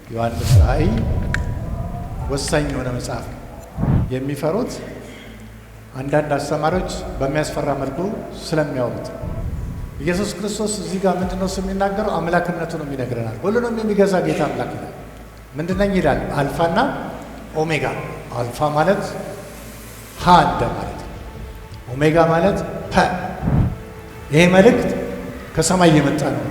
ዮሐንስ ራእይ ወሳኝ የሆነ መጽሐፍ ነው። የሚፈሩት አንዳንድ አስተማሪዎች በሚያስፈራ መልኩ ስለሚያወሩት ኢየሱስ ክርስቶስ እዚህ ጋር ምንድነው የሚናገረው? አምላክነቱን ይነግረናል። ሁሉንም የሚገዛ ጌታ አምላክ ነው። ምንድነኝ ይላል? አልፋና ኦሜጋ። አልፋ ማለት ሀ እንደማለት ነው። ኦሜጋ ማለት ፐ። ይሄ መልእክት ከሰማይ የመጣ ነው።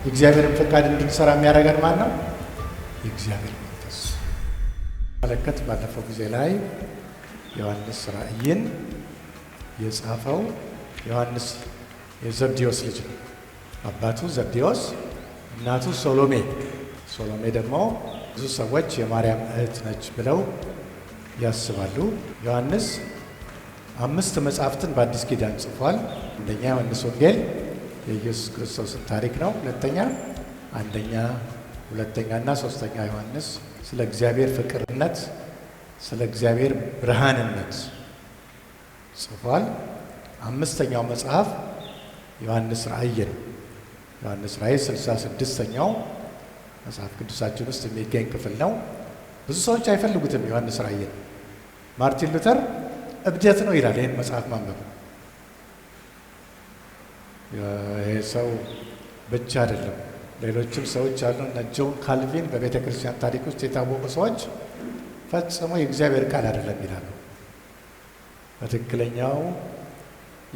የእግዚአብሔርን ፈቃድ እንድንሰራ የሚያደርገን ማን ነው? የእግዚአብሔር መንፈስ። መለከት ባለፈው ጊዜ ላይ ዮሐንስ ራእይን የጻፈው ዮሐንስ የዘብዴዎስ ልጅ ነው። አባቱ ዘብዴዎስ፣ እናቱ ሶሎሜ። ሶሎሜ ደግሞ ብዙ ሰዎች የማርያም እህት ነች ብለው ያስባሉ። ዮሐንስ 5 መጽሐፍትን በአዲስ ኪዳን ጽፏል። አንደኛ ዮሐንስ ወንጌል የኢየሱስ ክርስቶስን ታሪክ ነው። አንደኛ፣ ሁለተኛና ሶስተኛ ዮሐንስ ስለ እግዚአብሔር ፍቅርነት፣ ስለ እግዚአብሔር ብርሃንነት ጽፏል። 5ኛው መጽሐፍ ዮሐንስ ራእይ ነው። ዮሐንስ ራእይ 66ኛው መጽሐፍ ቅዱሳችን ውስጥ የሚገኝ ክፍል ነው። ብዙ ሰዎች አይፈልጉትም ዮሐንስ ራእይን። ማርቲን ሉተር እብደት ነው ይላል ይህን መጽሐፍ ማንበብ። ይሄ ሰው ብቻ አይደለም፣ ሌሎችም ሰዎች አሉ። እነ ጆን ካልቪን በቤተ ክርስቲያን ታሪክ ውስጥ የታወቁ ሰዎች ፈጽሞ የእግዚአብሔር ቃል አይደለም ይላሉ። በትክክለኛው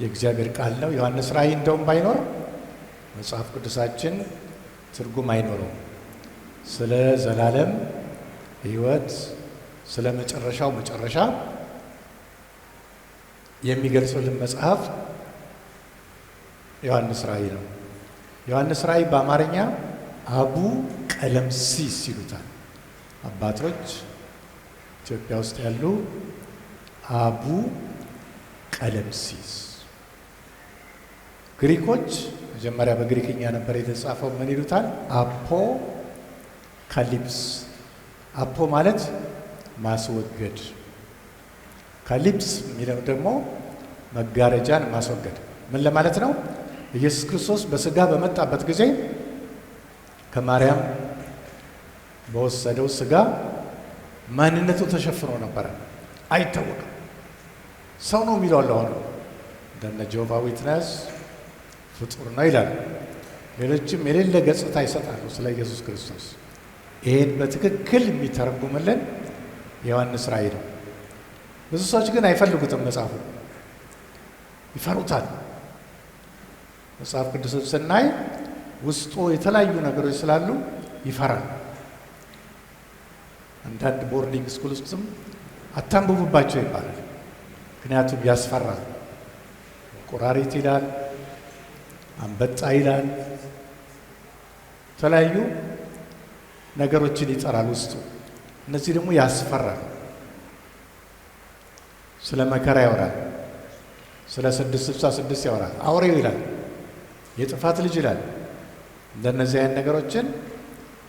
የእግዚአብሔር ቃል ነው። ዮሐንስ ራእይ እንደውም ባይኖር መጽሐፍ ቅዱሳችን ትርጉም አይኖረው። ስለ ዘላለም ሕይወት፣ ስለ መጨረሻው መጨረሻ የሚገልጽልን መጽሐፍ ዮሐንስ ራእይ ነው። ዮሐንስ ራእይ በአማርኛ አቡ ቀለምሲስ ይሉታል አባቶች ኢትዮጵያ ውስጥ ያሉ። አቡ ቀለምሲስ። ግሪኮች መጀመሪያ በግሪክኛ ነበር የተጻፈው። ምን ይሉታል? አፖ ካሊፕስ። አፖ ማለት ማስወገድ፣ ካሊፕስ የሚለው ደግሞ መጋረጃን ማስወገድ። ምን ለማለት ነው? ኢየሱስ ክርስቶስ በስጋ በመጣበት ጊዜ ከማርያም በወሰደው ስጋ ማንነቱ ተሸፍኖ ነበረ፣ አይታወቅም። ሰው ነው የሚለው አለ። አሁን እንደነ ጆቫ ዊትነስ ፍጡር ነው ይላሉ። ሌሎችም የሌለ ገጽታ ይሰጣሉ ስለ ኢየሱስ ክርስቶስ። ይሄን በትክክል የሚተረጉምልን የዮሐንስ ራእይ ነው። ብዙ ሰዎች ግን አይፈልጉትም፣ መጽሐፉ ይፈሩታል። መጽሐፍ ቅዱስን ስናይ ውስጡ የተለያዩ ነገሮች ስላሉ ይፈራል። አንዳንድ ቦርዲንግ ስኩል ውስጥም አታንብቡባቸው ይባላል። ምክንያቱም ያስፈራል። እንቁራሪት ይላል፣ አንበጣ ይላል፣ የተለያዩ ነገሮችን ይጠራል ውስጡ። እነዚህ ደግሞ ያስፈራል። ስለ መከራ ያወራል፣ ስለ 666 ያወራል፣ አውሬው ይላል፣ የጥፋት ልጅ ይላል። እንደነዚህ አይነት ነገሮችን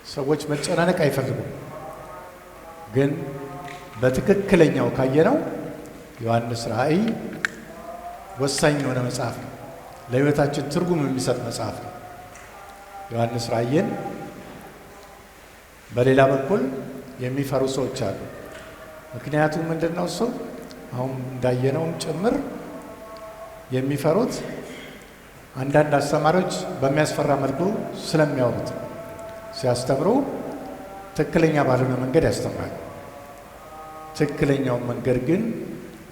ሰዎች መጨናነቅ አይፈልጉም። ግን በትክክለኛው ካየነው ዮሐንስ ራእይ ወሳኝ የሆነ መጽሐፍ ነው። ለሕይወታችን ትርጉም የሚሰጥ መጽሐፍ ነው። ዮሐንስ ራእይን በሌላ በኩል የሚፈሩ ሰዎች አሉ። ምክንያቱም ምንድነው? እሱ አሁን እንዳየነውም ጭምር የሚፈሩት አንዳንድ አስተማሪዎች በሚያስፈራ መልኩ ስለሚያወሩት፣ ሲያስተምሩ ትክክለኛ ባልሆነ መንገድ ያስተምራል። ትክክለኛውን መንገድ ግን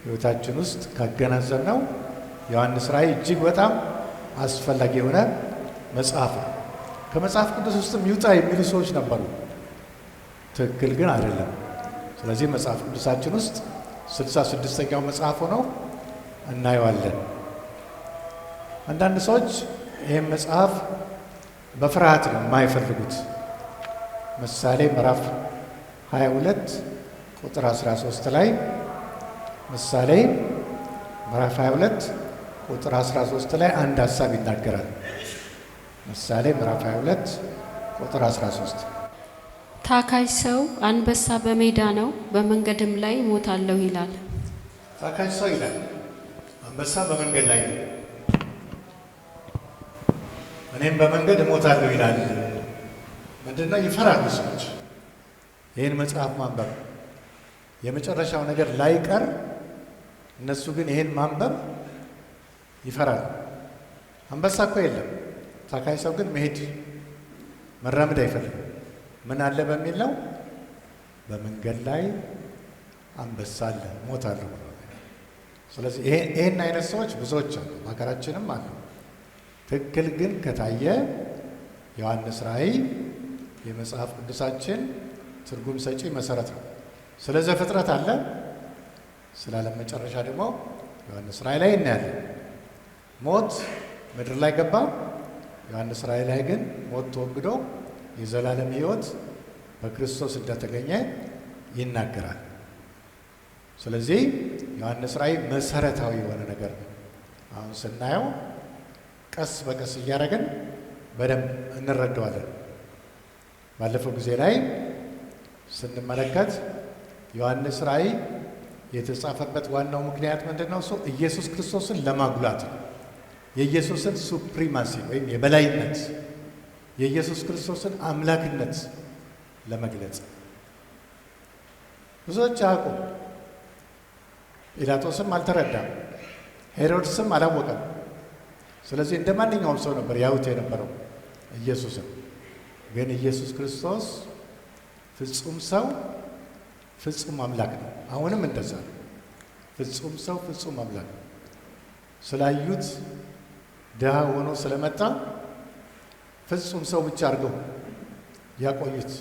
ሕይወታችን ውስጥ ካገናዘብነው ዮሐንስ ራእይ እጅግ በጣም አስፈላጊ የሆነ መጽሐፍ ነው። ከመጽሐፍ ቅዱስ ውስጥም ይውጣ የሚሉ ሰዎች ነበሩ። ትክክል ግን አይደለም። ስለዚህ መጽሐፍ ቅዱሳችን ውስጥ 66ኛው መጽሐፍ ሆኖ እናየዋለን። አንዳንድ ሰዎች ይህም መጽሐፍ በፍርሃት ነው የማይፈልጉት። ምሳሌ ምዕራፍ 22 ቁጥር 13 ላይ ምሳሌ ምዕራፍ 22 ቁጥር 13 ላይ አንድ ሀሳብ ይናገራል። ምሳሌ ምዕራፍ 22 ቁጥር 13 ታካች ሰው አንበሳ በሜዳ ነው፣ በመንገድም ላይ እሞታለሁ ይላል። ታካች ሰው ይላል፣ አንበሳ በመንገድ ላይ ነው፣ እኔም በመንገድ እሞታለሁ ይላል ምንድነው? ይፈራሉ ሰዎች ይህን መጽሐፍ ማንበብ የመጨረሻው ነገር ላይቀር፣ እነሱ ግን ይህን ማንበብ ይፈራሉ። አንበሳ እኮ የለም። ታካይ ሰው ግን መሄድ መራመድ አይፈልግም። ምን አለ በሚል ነው። በመንገድ ላይ አንበሳ አለ ሞታለሁ ብሎ። ስለዚህ ይህን አይነት ሰዎች ብዙዎች አሉ፣ ሀገራችንም አሉ። ትክክል ግን ከታየ ዮሐንስ ራእይ የመጽሐፍ ቅዱሳችን ትርጉም ሰጪ መሰረት ነው። ስለ ዘፍጥረት አለ፣ ስለ ዓለም መጨረሻ ደግሞ ዮሐንስ ራእይ ላይ እናያለን። ሞት ምድር ላይ ገባ። ዮሐንስ ራእይ ላይ ግን ሞት ተወግዶ የዘላለም ሕይወት በክርስቶስ እንደተገኘ ይናገራል። ስለዚህ ዮሐንስ ራእይ መሰረታዊ የሆነ ነገር ነው። አሁን ስናየው ቀስ በቀስ እያደረግን በደንብ እንረዳዋለን። ባለፈው ጊዜ ላይ ስንመለከት ዮሐንስ ራእይ የተጻፈበት ዋናው ምክንያት ምንድነው? እሱ ኢየሱስ ክርስቶስን ለማጉላት ነው። የኢየሱስን ሱፕሪማሲ ወይም የበላይነት፣ የኢየሱስ ክርስቶስን አምላክነት ለመግለጽ። ብዙዎች አያውቁም። ጲላጦስም አልተረዳም፣ ሄሮድስም አላወቀም። ስለዚህ እንደ ማንኛውም ሰው ነበር ያዩት የነበረው ኢየሱስን። ግን ኢየሱስ ክርስቶስ ፍጹም ሰው ፍጹም አምላክ ነው። አሁንም እንደዛ ነው። ፍጹም ሰው ፍጹም አምላክ ነው። ስላዩት ድሃ ሆኖ ስለመጣ ፍጹም ሰው ብቻ አድርገው ያቆዩት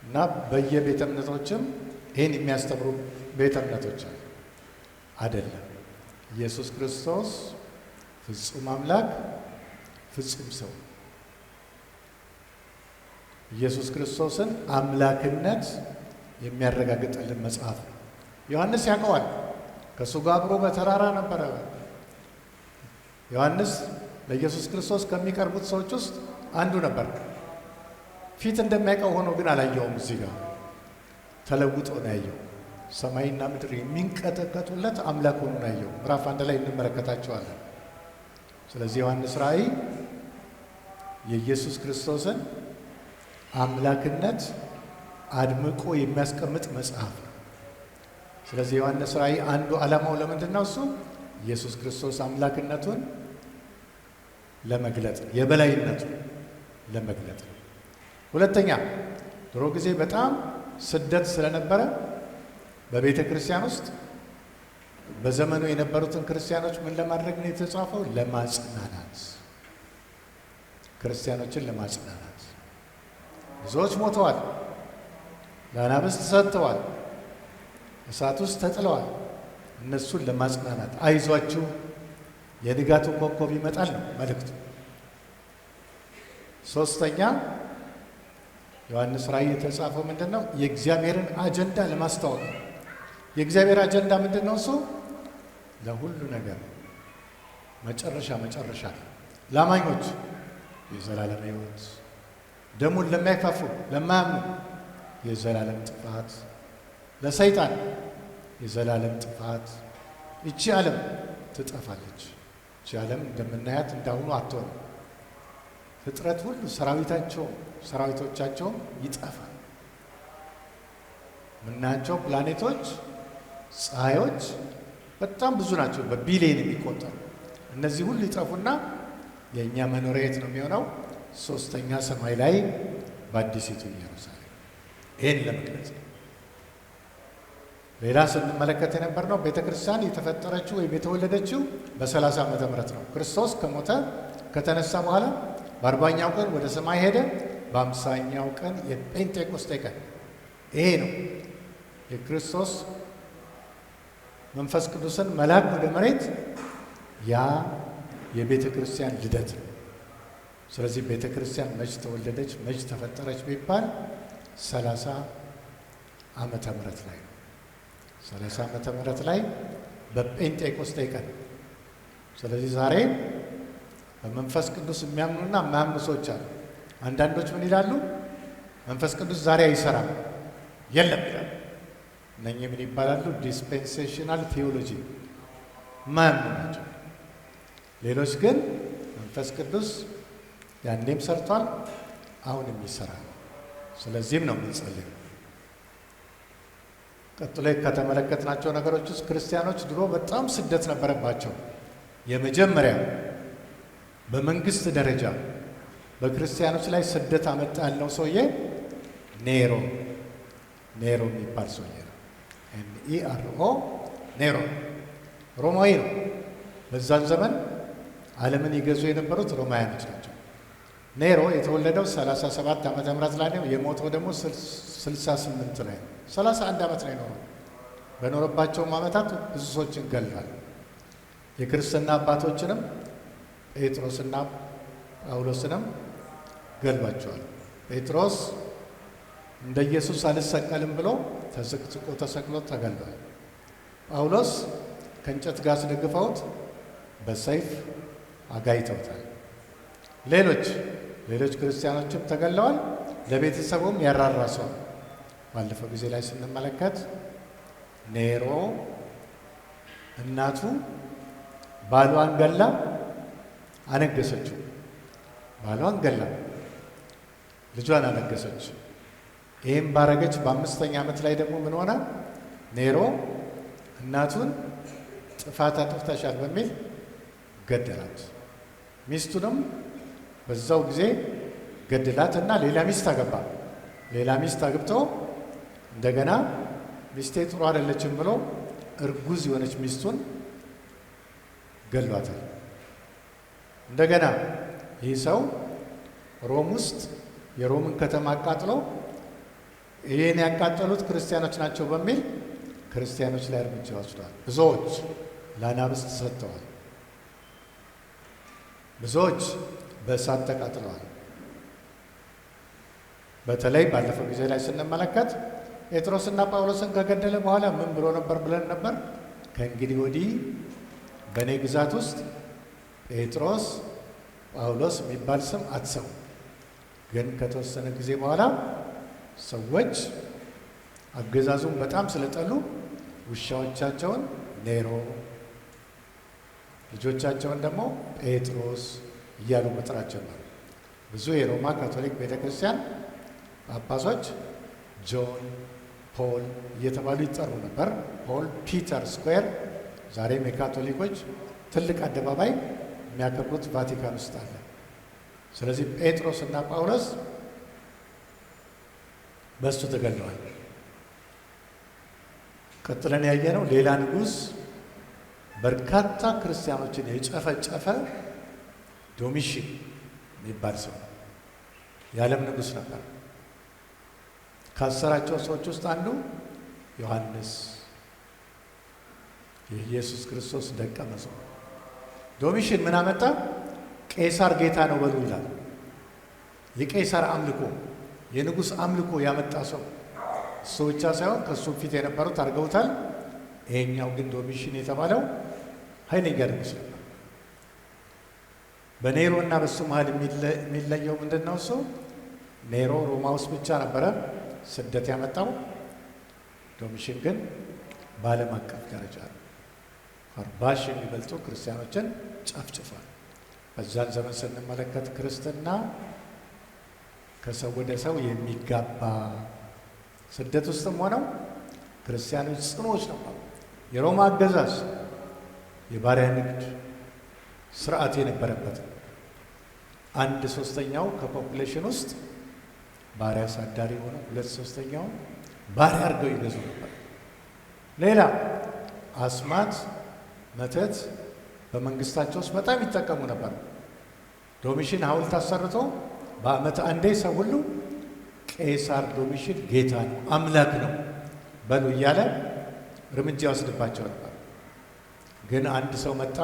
እና በየቤተ እምነቶችም ይህን የሚያስተምሩ ቤተ እምነቶች አሉ። አይደለም። ኢየሱስ ክርስቶስ ፍጹም አምላክ ፍጹም ሰው። ኢየሱስ ክርስቶስን አምላክነት የሚያረጋግጥልን መጽሐፍ ነው። ዮሐንስ ያውቀዋል። ከእሱ ጋር አብሮ በተራራ ነበረ። ዮሐንስ ለኢየሱስ ክርስቶስ ከሚቀርቡት ሰዎች ውስጥ አንዱ ነበር። ፊት እንደሚያውቀው ሆኖ ግን አላየውም። እዚህ ጋር ተለውጦ ነው ያየው። ሰማይና ምድር የሚንቀጠቀጡለት አምላክ ሆኖ ነው ያየው። ምዕራፍ 1 ላይ እንመለከታቸዋለን። ስለዚህ ዮሐንስ ራእይ የኢየሱስ ክርስቶስን አምላክነት አድምቆ የሚያስቀምጥ መጽሐፍ ነው። ስለዚህ ዮሐንስ ራእይ አንዱ ዓላማው ለምንድን ነው? እሱ ኢየሱስ ክርስቶስ አምላክነቱን ለመግለጥ፣ የበላይነቱን ለመግለጥ። ሁለተኛ፣ ድሮ ጊዜ በጣም ስደት ስለነበረ በቤተ ክርስቲያን ውስጥ በዘመኑ የነበሩትን ክርስቲያኖች ምን ለማድረግ ነው የተጻፈው? ለማጽናናት፣ ክርስቲያኖችን ለማጽናናት። ብዙዎች ሞተዋል፣ ለአናብስት ሰጥተዋል፣ እሳት ውስጥ ተጥለዋል። እነሱን ለማጽናናት አይዟችሁ የንጋቱ ኮከብ ይመጣል ነው መልእክቱ። ሶስተኛ ዮሐንስ ራእይ የተጻፈው ምንድን ነው? የእግዚአብሔርን አጀንዳ ለማስታወቅ ነው። የእግዚአብሔር አጀንዳ ምንድን ነው? እሱ ለሁሉ ነገር መጨረሻ ለአማኞች የዘላለም ሕይወት፣ ደሙን ለማይፋፉ ለማያምኑ የዘላለም ጥፋት፣ ለሰይጣን የዘላለም ጥፋት። ይቺ ዓለም ትጠፋለች። ይቺ ዓለም እንደምናያት እንዳሁኑ አትሆንም። ፍጥረት ሁሉ ሰራዊቶቻቸውም ይጠፋል። የምናያቸው ፕላኔቶች፣ ፀሐዮች በጣም ብዙ ናቸው፣ በቢሊየን የሚቆጠሩ። እነዚህ ሁሉ ይጠፉና የእኛ መኖሪያ የት ነው የሚሆነው? ሶስተኛ ሰማይ ላይ በአዲሲቱ ኢየሩሳሌም። ይህን ለመግለጽ ነው። ሌላ ስንመለከት የነበርነው ቤተ ክርስቲያን የተፈጠረችው ወይም የተወለደችው በ30 ዓመተ ምህረት ነው። ክርስቶስ ከሞተ ከተነሳ በኋላ በ40ኛው ቀን ወደ ሰማይ ሄደ። በ50ኛው ቀን የጴንጤቆስጤ ቀን፣ ይሄ ነው የክርስቶስ መንፈስ ቅዱስን መላክ ወደ መሬት፣ ያ የቤተ ክርስቲያን ልደት ነው። ስለዚህ ቤተ ክርስቲያን መች ተወለደች መች ተፈጠረች ቢባል 30 ዓመተ ምህረት ላይ ነው። 30 ዓመተ ምህረት ላይ በጴንጤቆስጤ ቀን። ስለዚህ ዛሬ በመንፈስ ቅዱስ የሚያምኑና የማያምኑ ሰዎች አሉ። አንዳንዶች ምን ይላሉ? መንፈስ ቅዱስ ዛሬ አይሰራም የለም ይላሉ። እነኚህ ምን ይባላሉ? ዲስፔንሴሽናል ቴዎሎጂ የማያምኑ ናቸው። ሌሎች ግን መንፈስ ቅዱስ ያኔም ሰርቷል አሁንም ይሰራል። ስለዚህም ነው የምንጸልየው። ቀጥሎ ከተመለከትናቸው ነገሮች ውስጥ ክርስቲያኖች ድሮ በጣም ስደት ነበረባቸው። የመጀመሪያ በመንግስት ደረጃ በክርስቲያኖች ላይ ስደት አመጣ ያልነው ሰውዬ ኔሮ የሚባል ሰውዬ ነው። NERO ኔሮ ሮማዊ ነው። በዛን ዘመን ዓለምን ይገዙ የነበሩት ሮማውያኖች ናቸው። ኔሮ የተወለደው 37 ዓመተ ምህረት ላይ ነው። የሞተው ደግሞ 68 ላይ ነው። 31 ዓመት ነው የኖረው። በኖረባቸውም ዓመታት ብዙ ሰዎችን ገድሏል። የክርስትና አባቶችንም ጴጥሮስና ጳውሎስንም ገድሏቸዋል። ጴጥሮስ እንደ ኢየሱስ አልሰቀልም ብሎ ተሰቅሎ ተገድሏል። ጳውሎስ ከእንጨት ጋር አስደግፈውት በሰይፍ አጋይተውታል። ሌሎች ክርስቲያኖችም ተገድለዋል። ለቤተሰቡም ያራራ ሰው ባለፈው ጊዜ ላይ ስንመለከት ኔሮ እናቱ ባሏን ገላ አነገሰችው። ባሏን ገላ ልጇን አነገሰች። ይህም ባረገች በ5ኛ ዓመት ላይ ደግሞ ምን ሆነ? ኔሮ እናቱን ጥፋት አጥፍተሻል በሚል ገደላት። ሚስቱንም በዛው ጊዜ ገደላት እና ሌላ ሚስት አገባ። ሌላ ሚስት አግብቶ እንደገና ሚስቴ ጥሩ አይደለችም ብሎ እርጉዝ የሆነች ሚስቱን ገሏታል። እንደገና ይህ ሰው ሮም ውስጥ የሮምን ከተማ አቃጥሎ ይህን ያቃጠሉት ክርስቲያኖች ናቸው በሚል ክርስቲያኖች ላይ እርምጃ ወስዷል። ብዙዎች ለአናብስት ሰጥተዋል። ብዙዎች በእሳት ተቃጥለዋል። በተለይ ባለፈው ጊዜ ላይ ስንመለከት ጴጥሮስና ጳውሎስን ከገደለ በኋላ ምን ብሎ ነበር ብለን ነበር? ከእንግዲህ ወዲህ በእኔ ግዛት ውስጥ ጴጥሮስ ጳውሎስ የሚባል ስም አትሰሙ። ግን ከተወሰነ ጊዜ በኋላ ሰዎች አገዛዙን በጣም ስለጠሉ ውሻዎቻቸውን ኔሮ፣ ልጆቻቸውን ደግሞ ጴጥሮስ እያሉ መጥራት ጀመሩ። ብዙ የሮማ ካቶሊክ ቤተክርስቲያን ጳጳሶች ጆን፣ ፖል እየተባሉ ይጠሩ ነበር። ፖል ፒተር ስኩዌር ዛሬም የካቶሊኮች ትልቅ አደባባይ የሚያከብሩት ቫቲካን ውስጥ አለ። ስለዚህ ጴጥሮስ እና ጳውሎስ በእሱ ተገድለዋል። ቀጥለን ያየነው ሌላ ንጉሥ በርካታ ክርስቲያኖችን የጨፈጨፈ ዶሚሽን የሚባል ሰው የዓለም ንጉሥ ነበር። ካሰራቸው ሰዎች ውስጥ አንዱ ዮሐንስ የኢየሱስ ክርስቶስ ደቀ መዝሙር። ዶሚሽን ምን አመጣ? ቄሳር ጌታ ነው በሉ ይላል። የቄሳር አምልኮ፣ የንጉሥ አምልኮ ያመጣ ሰው እሱ ብቻ ሳይሆን ከእሱ ፊት የነበሩት አድርገውታል። ይሄኛው ግን ዶሚሽን የተባለው ኃይለኛ ንጉሥ ነበር። በኔሮ እና በሱ መሀል የሚለየው ምንድን ነው? እሱ ኔሮ ሮማ ውስጥ ብቻ ነበረ ስደት ያመጣው። ዶሚሽን ግን በዓለም አቀፍ ደረጃ ነው። 40 ሺህ የሚበልጡ ክርስቲያኖችን ጨፍጭፏል። በዛን ዘመን ስንመለከት ክርስትና ከሰው ወደ ሰው የሚጋባ ስደት ውስጥም ሆነው ክርስቲያኖች ጽኖዎች ነበሩ። የሮማ አገዛዝ የባሪያ ንግድ ስርዓት የነበረበት ነው። 1/3 ከፖፑሌሽን ውስጥ ባሪያ አሳዳሪ ሆነ፣ 2/3 ባሪያ አድርገው ይገዙ ነበር። ሌላ አስማት፣ መተት በመንግስታቸው ውስጥ በጣም ይጠቀሙ ነበር። ዶሚሽን ሐውልት አሰርቶ በዓመት አንዴ ሰው ሁሉ ቄሳር ዶሚሽን ጌታ ነው አምላክ ነው በሉ እያለ እርምጃ ወስድባቸው ነበር። ግን አንድ ሰው መጣ፣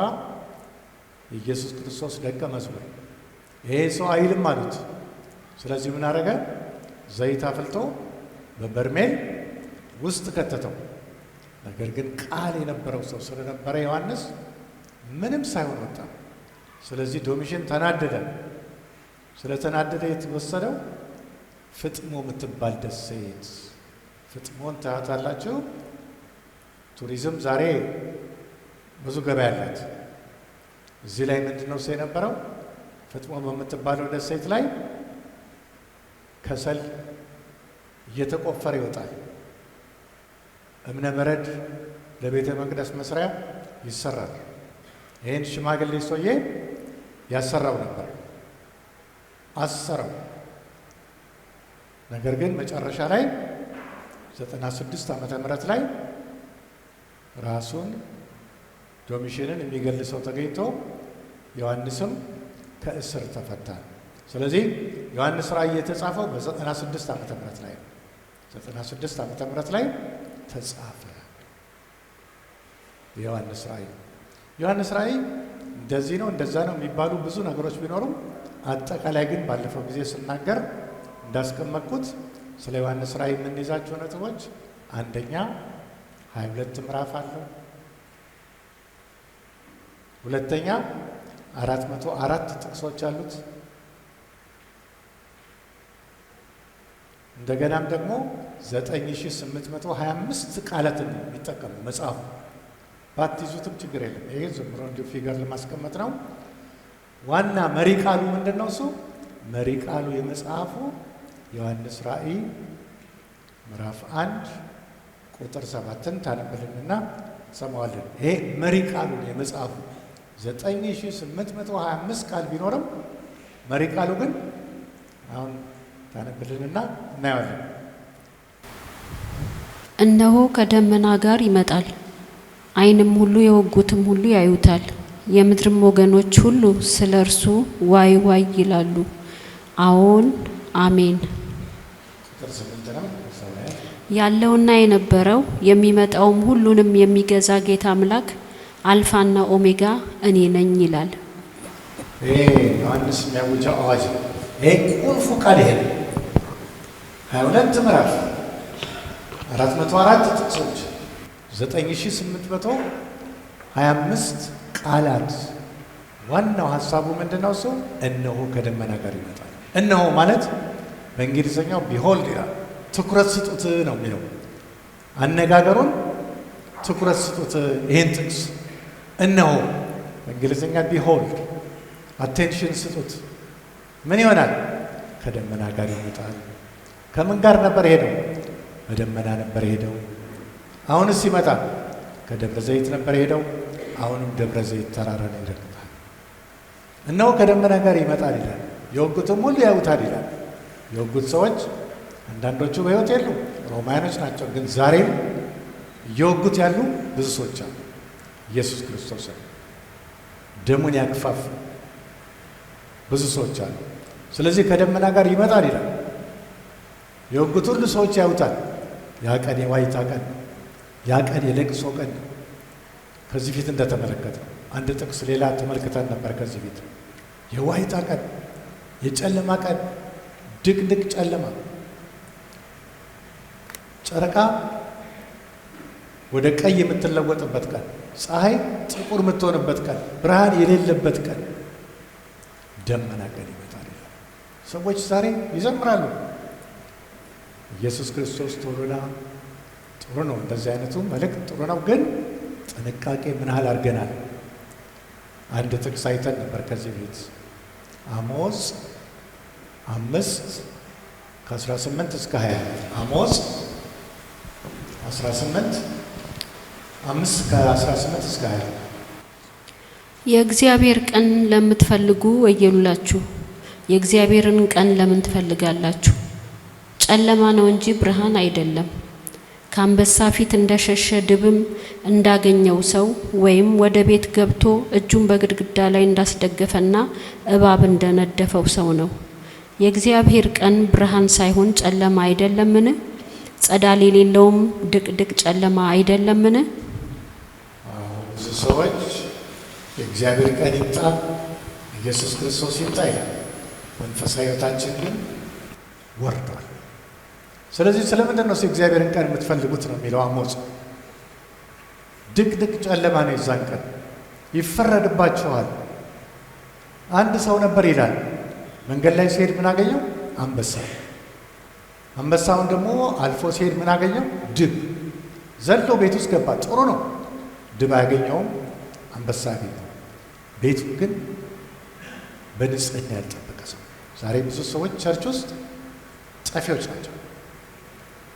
የኢየሱስ ክርስቶስ ደቀ መዝሙር፣ ይሄ ሰው አይልም አሉት። ስለዚህ ምን አረገ? ዘይት አፍልቶ በበርሜል ውስጥ ከተተው። ነገር ግን ቃል የነበረው ሰው ስለነበረ ዮሐንስ ምንም ሳይሆን ወጣ። ስለዚህ ዶሚሽን ተናደደ። ስለተናደደ የተወሰደው ፍጥሞ የምትባል ደሴት፣ ፍጥሞን ታያታላችሁ። ቱሪዝም ዛሬ ብዙ ገበያ አላት። እዚህ ላይ ምንድን ነው የነበረው? ፍጥሞ በምትባለው ደሴት ላይ ከሰል እየተቆፈረ ይወጣል። እብነ በረድ ለቤተ መቅደስ መስሪያ ይሰራል። ይህን ሽማግሌ ሰውዬ ያሰራው ነበር፣ አሰረው። ነገር ግን መጨረሻ ላይ 96 ዓመተ ምህረት ላይ ራሱን ዶሚሽንን የሚገል ሰው ተገኝቶ ዮሐንስም ከእስር ተፈታ። ስለዚህ ዮሐንስ ራእይ የተጻፈው በ96 ዓመተ ምህረት ላይ ነው። 96 ዓመተ ምህረት ላይ ተጻፈ የዮሐንስ ራእይ። ዮሐንስ ራእይ እንደዚህ ነው እንደዛ ነው የሚባሉ ብዙ ነገሮች ቢኖሩም አጠቃላይ ግን ባለፈው ጊዜ ስናገር እንዳስቀመጥኩት ስለ ዮሐንስ ራእይ የምንይዛቸው ነጥቦች፣ አንደኛ 22 ምዕራፍ አለው። ሁለተኛ 404 ጥቅሶች አሉት። እንደገናም ደግሞ 9825 ቃላትን የሚጠቀሙ መጽሐፉ። ባትይዙትም ችግር የለም። ይሄ ዝም ብሎ እንዲሁ ፊገር ለማስቀመጥ ነው። ዋና መሪ ቃሉ ምንድን ነው? እሱ መሪ ቃሉ የመጽሐፉ ዮሐንስ ራእይ ምዕራፍ 1 ቁጥር 7ን ታነብልንና ሰማዋለን። ይሄ መሪ ቃሉ የመጽሐፉ 9825 ቃል ቢኖርም መሪ ቃሉ ግን አሁን ታነብልንና እናየዋለን። እነሆ ከደመና ጋር ይመጣል፣ ዓይንም ሁሉ የወጉትም ሁሉ ያዩታል፣ የምድርም ወገኖች ሁሉ ስለ እርሱ ዋይ ዋይ ይላሉ። አዎን አሜን። ያለውና የነበረው የሚመጣውም ሁሉንም የሚገዛ ጌታ አምላክ አልፋና ኦሜጋ እኔ ነኝ ይላል። ይሄ ዮሐንስ የሚያውጀው አዋጅ ነው። ይሄ ቁልፉ ቃል ይሄ ነው። 22 ምዕራፍ 404 ጥቅሶች 9825 ቃላት። ዋናው ሀሳቡ ምንድነው? እሱ እነሆ ከደመና ጋር ይመጣል። እነሆ ማለት በእንግሊዝኛው ቢሆልድ ይላል። ትኩረት ስጡት ነው የሚለው አነጋገሩን። ትኩረት ስጡት ይሄን ጥቅስ እነሆ በእንግሊዝኛ ቢሆልድ፣ አቴንሽን ስጡት። ምን ይሆናል? ከደመና ጋር ይመጣል። ከምን ጋር ነበር ሄደው? በደመና ነበር ሄደው። አሁንስ ሲመጣ ከደብረ ዘይት ነበር ሄደው። አሁንም ደብረ ዘይት ተራራን ይረግጣል። እነሆ ከደመና ጋር ይመጣል ይላል። የወጉትም ሁሉ ያዩታል ይላል። የወጉት ሰዎች አንዳንዶቹ በሕይወት የሉ፣ ሮማውያኖች ናቸው። ግን ዛሬም እየወጉት ያሉ ብዙ ሰዎች አሉ። ኢየሱስ ክርስቶስ ደሙን ያክፋፍ ብዙ ሰዎች አሉ። ስለዚህ ከደመና ጋር ይመጣል ይላል። የወጉት ሁሉ ሰዎች ያዩታል። ያ ቀን የዋይታ ቀን፣ ያ ቀን የለቅሶ ቀን። ከዚህ ፊት እንደተመለከተው አንድ ጥቅስ ሌላ ተመልክተን ነበር። ከዚህ ፊት የዋይታ ቀን፣ የጨለማ ቀን፣ ድቅድቅ ጨለማ፣ ጨረቃ ወደ ቀይ የምትለወጥበት ቀን፣ ፀሐይ ጥቁር የምትሆንበት ቀን፣ ብርሃን የሌለበት ቀን፣ ደመና ቀን ይመጣል። ሰዎች ዛሬ ይዘምራሉ ኢየሱስ ክርስቶስ ቶሎና። ጥሩ ነው፣ እንደዚህ አይነቱ መልእክት ጥሩ ነው። ግን ጥንቃቄ ምን ያህል አድርገናል? አንድ ጥቅስ አይተን ነበር ከዚህ ቤት አሞጽ 5:18 እስከ 20 አሞጽ 5:18 እስከ 20 የእግዚአብሔር ቀን ለምትፈልጉ ወየሉላችሁ። የእግዚአብሔርን ቀን ለምን ትፈልጋላችሁ? ጨለማ ነው እንጂ ብርሃን አይደለም። ከአንበሳ ፊት እንደሸሸ ድብም እንዳገኘው ሰው ወይም ወደ ቤት ገብቶ እጁን በግድግዳ ላይ እንዳስደገፈና እባብ እንደነደፈው ሰው ነው። የእግዚአብሔር ቀን ብርሃን ሳይሆን ጨለማ አይደለምን? ጸዳል የሌለውም ድቅድቅ ጨለማ አይደለምን? ብዙ ሰዎች የእግዚአብሔር ቀን ይምጣ፣ ኢየሱስ ክርስቶስ ይምጣ ይላል። መንፈሳዊ ሕይወታችን ግን ወርዷል። ስለዚህ ስለምንድን ነው የእግዚአብሔርን ቀን የምትፈልጉት ነው የሚለው አሞጽ። ድቅድቅ ጨለማ ነው። የዛን ቀን ይፈረድባቸዋል። አንድ ሰው ነበር ይላል መንገድ ላይ ሲሄድ ምን አገኘው? አንበሳ። አንበሳውን ደግሞ አልፎ ሲሄድ ምን አገኘው? ድብ። ዘሎ ቤት ውስጥ ገባ። ጥሩ ነው። ድብ አያገኘውም፣ አንበሳ አገኘው። ቤቱ ግን በንጽህና ያልጠበቀ ሰው። ዛሬ ብዙ ሰዎች ቸርች ውስጥ ጸፊዎች ናቸው።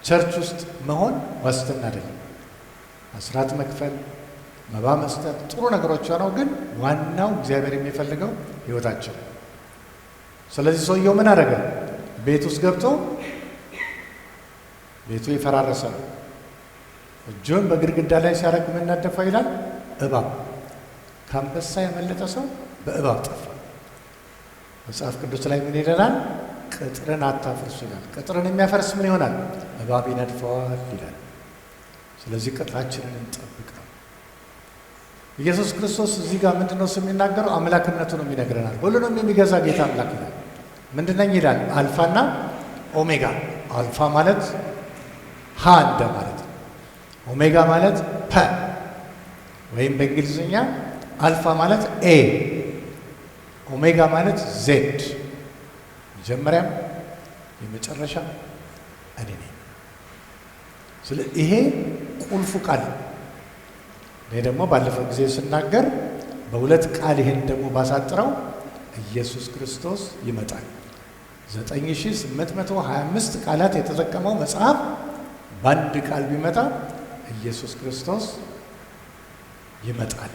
ቸርች ውስጥ መሆን ዋስትና አይደለም። አስራት መክፈል፣ መባ መስጠት ጥሩ ነገሮች ሆነው ግን ዋናው እግዚአብሔር የሚፈልገው ሕይወታቸው። ስለዚህ ሰውየው ምን አደረገ? ቤት ውስጥ ገብቶ ቤቱ የፈራረሰ ነው። እጁን በግድግዳ ላይ ሲያደርግ ምን ነደፈው ይላል? እባብ። ከአንበሳ የመለጠ ሰው በእባብ ጠፋ። መጽሐፍ ቅዱስ ላይ ምን ይለናል? ቅጥርን አታፍርሱ ይላል። ቅጥርን የሚያፈርስ ምን ይሆናል? እባብ ይነድፈዋል ይላል። ስለዚህ ቅጥራችንን እንጠብቅ ነው። ኢየሱስ ክርስቶስ እዚህ ጋር ምንድን ነው የሚናገረው? አምላክነቱንም ይነግረናል። ሁሉንም የሚገዛ ጌታ አምላክ ይላል። ምንድነኝ ይላል? አልፋና ኦሜጋ። አልፋ ማለት ሀ እንደ ማለት ነው። ኦሜጋ ማለት ፐ ወይም በእንግሊዝኛ አልፋ ማለት ኤ፣ ኦሜጋ ማለት ዜድ። መጀመሪያም የመጨረሻ እኔ ነኝ። ስለዚህ ይሄ ቁልፉ ቃል ነው። እኔ ደግሞ ባለፈው ጊዜ ስናገር በሁለት ቃል ይሄን ደግሞ ባሳጥረው ኢየሱስ ክርስቶስ ይመጣል። 9825 ቃላት የተጠቀመው መጽሐፍ በአንድ ቃል ቢመጣ ኢየሱስ ክርስቶስ ይመጣል።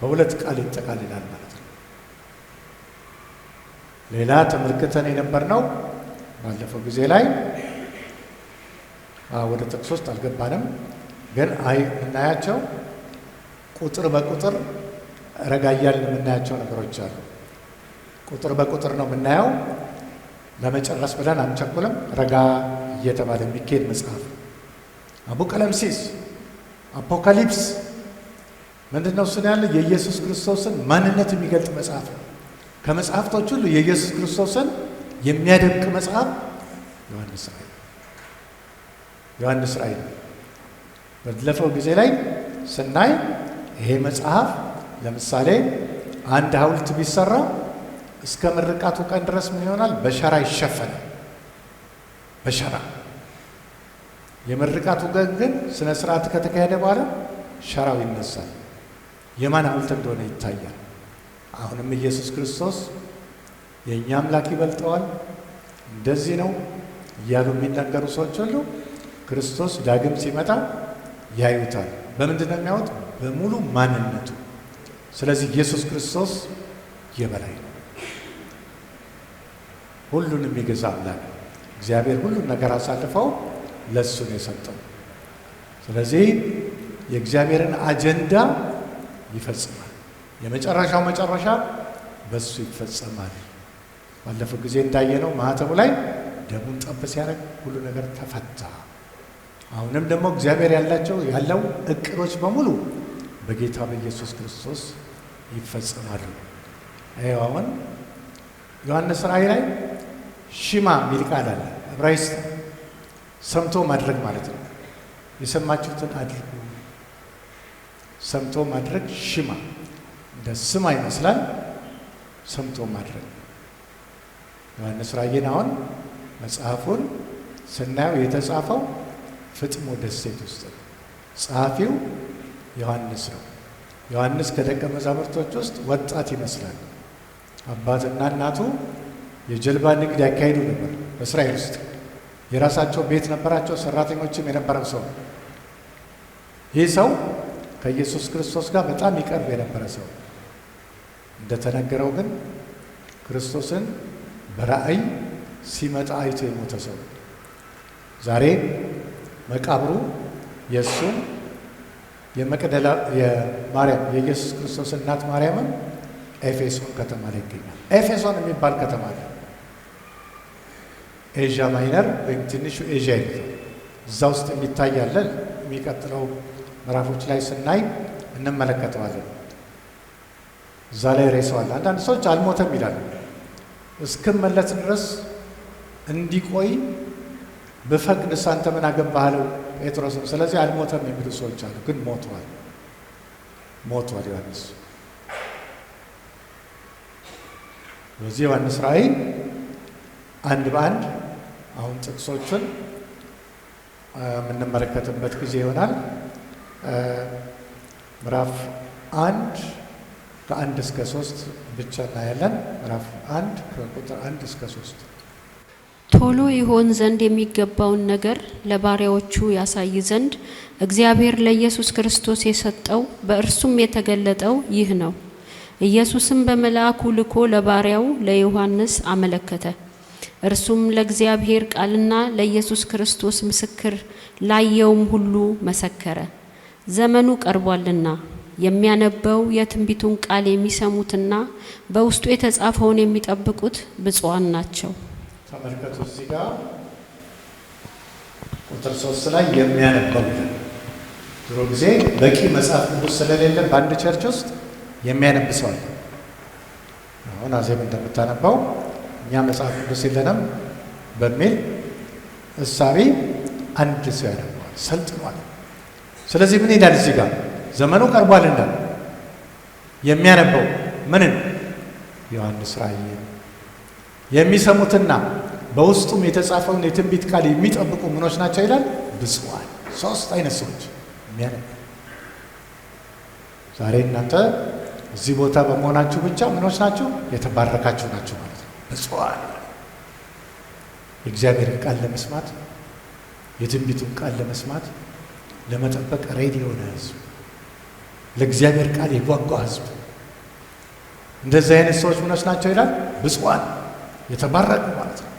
በሁለት ቃል ይጠቃልላል ማለት ነው። ሌላ ተመልክተን የነበርነው ባለፈው ጊዜ ላይ ወደ ጥቅስ ውስጥ አልገባንም፣ ግን የምናያቸው ቁጥር በቁጥር ረጋ እያልን የምናያቸው ነገሮች አሉ። ቁጥር በቁጥር ነው የምናየው። ለመጨረስ ብለን አንቸኩልም። ረጋ እየተባለ የሚካሄድ መጽሐፍ አቡቀለምሲስ፣ አፖካሊፕስ ምንድን ነው? እሱን ያለ የኢየሱስ ክርስቶስን ማንነት የሚገልጥ መጽሐፍ ነው። ከመጽሐፍቶች ሁሉ የኢየሱስ ክርስቶስን የሚያደምቅ መጽሐፍ ዮሐንስ ራእይ ነው። ባለፈው ጊዜ ላይ ስናይ ይሄ መጽሐፍ ለምሳሌ አንድ ሐውልት ቢሰራ እስከ ምርቃቱ ቀን ድረስ ምን ይሆናል? በሸራ ይሸፈናል። በሸራ የምርቃቱ ቀን ግን ስነ ስርዓት ከተካሄደ በኋላ ሸራው ይነሳል። የማን ሐውልት እንደሆነ ይታያል። አሁንም ኢየሱስ ክርስቶስ የእኛ አምላክ ይበልጠዋል፣ እንደዚህ ነው እያሉ የሚናገሩ ሰዎች ሁሉ ክርስቶስ ዳግም ሲመጣ ያዩታል። በምንድን ነው የሚያዩት? በሙሉ ማንነቱ። ስለዚህ ኢየሱስ ክርስቶስ የበላይ ነው። ሁሉን የሚገዛ አምላክ ነው። እግዚአብሔር ሁሉን ነገር አሳልፈው ለእሱ ነው የሰጠው። ስለዚህ የእግዚአብሔርን አጀንዳ ይፈጽማል። የመጨረሻው መጨረሻ በእሱ ይፈጸማል። ባለፈው ጊዜ እንዳየነው ማኅተሙ ላይ ደሙን ጠብ ሲያደርግ ሁሉ ነገር ተፈታ። አሁንም ደግሞ እግዚአብሔር ያለው እቅዶች በሙሉ በጌታ በኢየሱስ ክርስቶስ ይፈጸማሉ። ይኸው አሁን ዮሐንስ ራእይ ላይ ሽማ የሚል ቃል አለ። ዕብራይስጥ ሰምቶ ማድረግ ማለት ነው። የሰማችሁትን አድርጉ። ሰምቶ ማድረግ ሽማ፣ እንደ ስማ ይመስላል። ሰምቶ ማድረግ ዮሐንስ ራእይን አሁን መጽሐፉን ስናየው የተጻፈው ፍጥሞ ደሴት ውስጥ ነው። ጸሐፊው ዮሐንስ ነው። ዮሐንስ ከደቀ መዛሙርቶች ውስጥ ወጣት ይመስላል። አባትና እናቱ የጀልባ ንግድ ያካሂዱ ነበር። በእስራኤል ውስጥ የራሳቸው ቤት ነበራቸው፣ ሰራተኞችም የነበረው ሰው። ይህ ሰው ከኢየሱስ ክርስቶስ ጋር በጣም ይቀርብ የነበረ ሰው፣ እንደተነገረው ግን ክርስቶስን በራእይ ሲመጣ አይቶ የሞተ ሰው። ዛሬ መቃብሩ የእሱ የመቅደላ የማርያም የኢየሱስ ክርስቶስ እናት ማርያምም ኤፌሶን ከተማ ላይ ይገኛል። ኤፌሶን የሚባል ከተማ አለ። ኤዥያ ማይነር ወይም ትንሹ ኤዥያ ይሉታል። እዛ ውስጥ የሚታያለን። የሚቀጥለው ምዕራፎች ላይ ስናይ እንመለከተዋለን። እዛ ላይ ሬሰዋል። አንዳንድ ሰዎች አልሞተም ይላሉ። እስክመለስ ድረስ እንዲቆይ በፈቅድ አንተ ምን አገባህ አለው ጴጥሮስን። ስለዚህ አልሞተም የሚሉ ሰዎች አሉ። ግን ሞቷል ዮሐንስ። በዚህ ዮሐንስ ራእይ አንድ በአንድ አሁን ጥቅሶቹን የምንመለከትበት ጊዜ ይሆናል። ምዕራፍ 1 ከ1 እስከ 3 ብቻ እናያለን። ምዕራፍ 1 ከቁጥር 1 እስከ 3 ቶሎ ይሆን ዘንድ የሚገባውን ነገር ለባሪያዎቹ ያሳይ ዘንድ እግዚአብሔር ለኢየሱስ ክርስቶስ የሰጠው በእርሱም የተገለጠው ይህ ነው። ኢየሱስም በመልአኩ ልኮ ለባሪያው ለዮሐንስ አመለከተ። እርሱም ለእግዚአብሔር ቃልና ለኢየሱስ ክርስቶስ ምስክር ላየውም ሁሉ መሰከረ። ዘመኑ ቀርቧልና የሚያነበው የትንቢቱን ቃል የሚሰሙትና በውስጡ የተጻፈውን የሚጠብቁት ብፁዓን ናቸው። ተመልከቱ እዚህ ጋር ቁጥር 3 ላይ የሚያነበው ድሮ ጊዜ በቂ መጽሐፍ ቅዱስ ስለሌለ በአንድ ቸርች ውስጥ የሚያነብ ሰው አለ። አሁን አዜብ እንደምታነባው እኛ መጽሐፍ ቅዱስ የለንም በሚል እሳቤ አንድ ሰው ያነባዋል፣ ሰልጥኗል። ስለዚህ ምን ይላል እዚህ ጋር? ዘመኑ ቀርቧልና የሚያነበው ምንን? ዮሐንስ ራእይን የሚሰሙትና በውስጡም የተጻፈውን የትንቢት ቃል የሚጠብቁ ምኖች ናቸው ይላል? ብፁዓን። 3 አይነት ሰዎች የሚያነቡ። ዛሬ እናንተ እዚህ ቦታ በመሆናችሁ ብቻ ምኖች ናችሁ? የተባረካችሁ ናችሁ ማለት ነው። ብፁዓን የእግዚአብሔርን ቃል ለመስማት የትንቢቱን ቃል ለመስማት ለመጠበቅ ሬዲ የሆነ ህዝብ፣ ለእግዚአብሔር ቃል የጓጓ ህዝብ። እንደዚህ አይነት ሰዎች ምኖች ናቸው ይላል? ብፁዓን የተባረኩ ማለት ነው።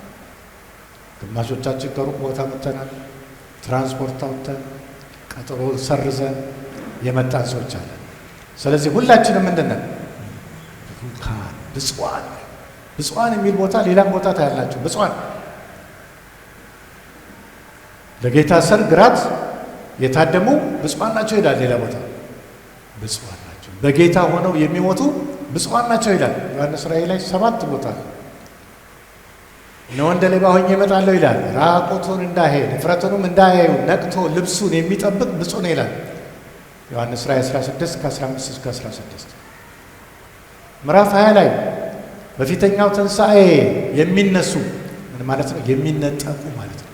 ግማሾቻችን ከሩቅ ቦታ መጥተናል። ትራንስፖርት አውጥተን ቀጠሮ ሰርዘን የመጣን ሰዎች አለን። ስለዚህ ሁላችንም ምንድነው? ብሩካን ብፁዓን። ብፁዓን የሚል ቦታ ሌላም ቦታ ታያላችሁ። ብፁዓን ለጌታ ሰርግ ራት የታደሙ ብፁዓን ናቸው ይላል። ሌላ ቦታ ብፁዓን ናቸው። በጌታ ሆነው የሚሞቱ ብፁዓን ናቸው ይላል። ዮሐንስ ራእይ ላይ 7 ቦታ ነው። እንደ ሌባ ሆኜ እመጣለሁ ይላል። ራቁቱን እንዳይሄድ እፍረቱንም እንዳያዩ ነቅቶ ልብሱን የሚጠብቅ ብፁዕ ነው ይላል። ዮሐንስ ራእይ 16 ከ15 እስከ 16። ምዕራፍ 20 ላይ በፊተኛው ትንሣኤ የሚነሱ ምን ማለት ነው? የሚነጠቁ ማለት ነው።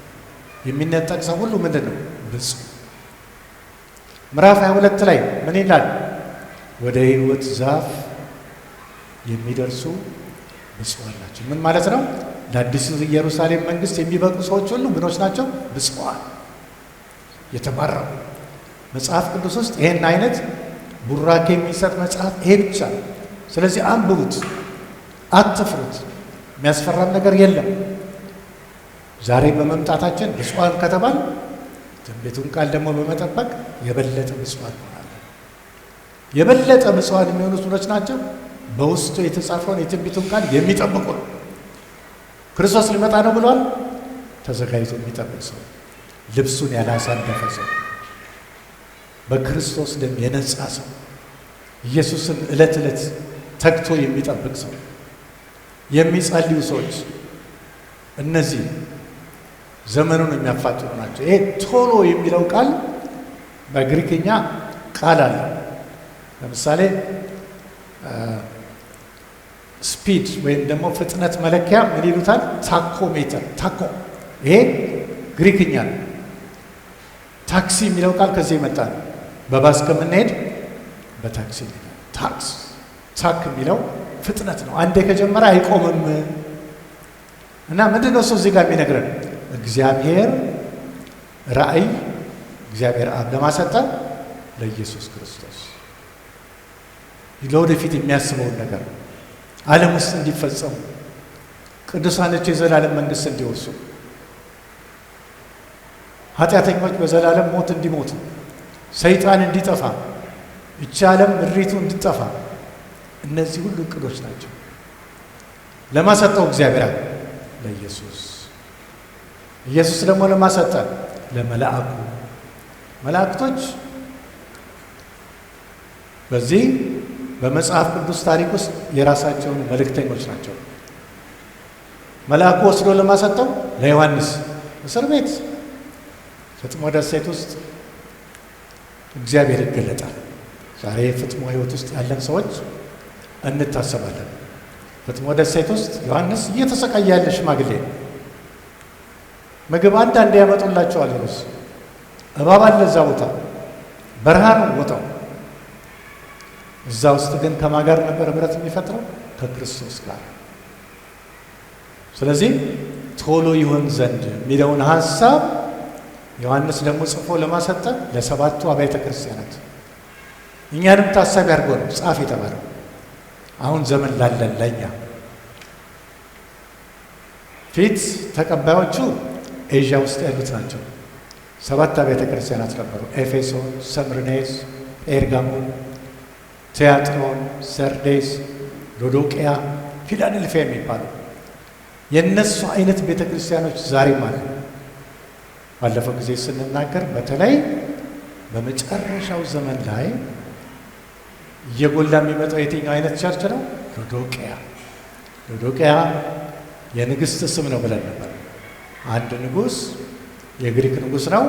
የሚነጠቅ ሰው ሁሉ ምንድን ነው? ብፁዕ። ምዕራፍ 22 ላይ ምን ይላል? ወደ ሕይወት ዛፍ የሚደርሱ ብፁዓን ናቸው። ምን ማለት ነው? ለአዲሱ ኢየሩሳሌም መንግስት የሚበቁ ሰዎች ሁሉ ምኖች ናቸው? ብፁዓን፣ የተባረኩ። መጽሐፍ ቅዱስ ውስጥ ይሄን አይነት ቡራኬ የሚሰጥ መጽሐፍ ይሄ ብቻ ነው። ስለዚህ አንብቡት፣ አትፍሩት። የሚያስፈራም ነገር የለም። ዛሬ በመምጣታችን ብፁዓን ከተባል ትንቢቱን ቃል ደግሞ በመጠበቅ የበለጠ ብፁዓን እንሆናለን። የበለጠ ብፁዓን የሚሆኑት ምኖች ናቸው? በውስጡ የተጻፈውን የትንቢቱን ቃል የሚጠብቁ ነው። ክርስቶስ ሊመጣ ነው ብሏል። ተዘጋጅቶ የሚጠብቅ ሰው፣ ልብሱን ያላሳደፈ ሰው፣ በክርስቶስ ደም የነጻ ሰው፣ ኢየሱስን ዕለት ዕለት ተግቶ የሚጠብቅ ሰው፣ የሚጸልዩ ሰዎች፣ እነዚህ ዘመኑን የሚያፋጥኑ ናቸው። ይሄ ቶሎ የሚለው ቃል በግሪክኛ ቃል አለ። ለምሳሌ ስፒድ ወይም ደግሞ ፍጥነት መለኪያ ምን ይሉታል? ታኮሜትር። ታኮ ይሄ ግሪክኛ ነው። ታክሲ የሚለው ቃል ከዚህ የመጣ ነው። በባስ ከምንሄድ በታክሲ ታክስ። ታክ የሚለው ፍጥነት ነው። አንዴ ከጀመረ አይቆምም። እና ምንድነው እሱ እዚህ ጋር የሚነግረን? እግዚአብሔር ራእይ እግዚአብሔር አብ ለማሰጠ ለኢየሱስ ክርስቶስ ለወደፊት የሚያስበውን ነገር ዓለም ውስጥ እንዲፈጸሙ ቅዱሳኖች የዘላለም መንግስት እንዲወርሱ ኃጢአተኞች በዘላለም ሞት እንዲሞቱ ሰይጣን እንዲጠፋ እቺ ዓለም ምድሪቱ እንድጠፋ እነዚህ ሁሉ እቅዶች ናቸው። ለማሰጠው እግዚአብሔር ለኢየሱስ ኢየሱስ ደግሞ ለማሰጠ ለመላእክቱ መላእክቶች በዚህ በመጽሐፍ ቅዱስ ታሪክ ውስጥ የራሳቸውን መልእክተኞች ናቸው። መልአኩ ወስዶ ለማሰጠው ለዮሐንስ እስር ቤት ፍጥሞ ደሴት ውስጥ እግዚአብሔር ይገለጣል። ዛሬ ፍጥሞ ሕይወት ውስጥ ያለን ሰዎች እንታሰባለን። ፍጥሞ ደሴት ውስጥ ዮሐንስ እየተሰቃየ ያለ ሽማግሌ ነው። ምግብ አንዳንዴ ያመጡላቸዋል። ሩስ እባብ አለ እዛ ቦታ፣ በረሃ ነው ቦታው። እዛ ውስጥ ግን ከማን ጋር ነበር ህብረት የሚፈጥረው? ከክርስቶስ ጋር። ስለዚህ ቶሎ ይሆን ዘንድ የሚለውን ሐሳብ ዮሐንስ ደግሞ ጽፎ ለማሰጠ ለሰባቱ አብያተ ክርስቲያናት እኛንም ታሳቢ አድርጎ ነው ጻፍ የተባለው። አሁን ዘመን ላለን ለኛ ፊት ተቀባዮቹ ኤዥያ ውስጥ ያሉት ናቸው። ሰባት አብያተ ክርስቲያናት ነበሩ። ኤፌሶን፣ ሰምርኔስ፣ ጴርጋሞን፣ ቲያጥሮን፣ ሰርዴስ፣ ሎዶቅያ፣ ፊላዴልፊያ የሚባሉ የነሱ አይነት ቤተ ክርስቲያኖች ዛሬም አሉ። ባለፈው ጊዜ ስንናገር በተለይ በመጨረሻው ዘመን ላይ እየጎላ የሚመጣው የትኛው አይነት ቸርች ነው? ሎዶቅያ። ሎዶቅያ የንግሥት ስም ነው ብለን ነበር። አንድ ንጉሥ የግሪክ ንጉሥ ነው።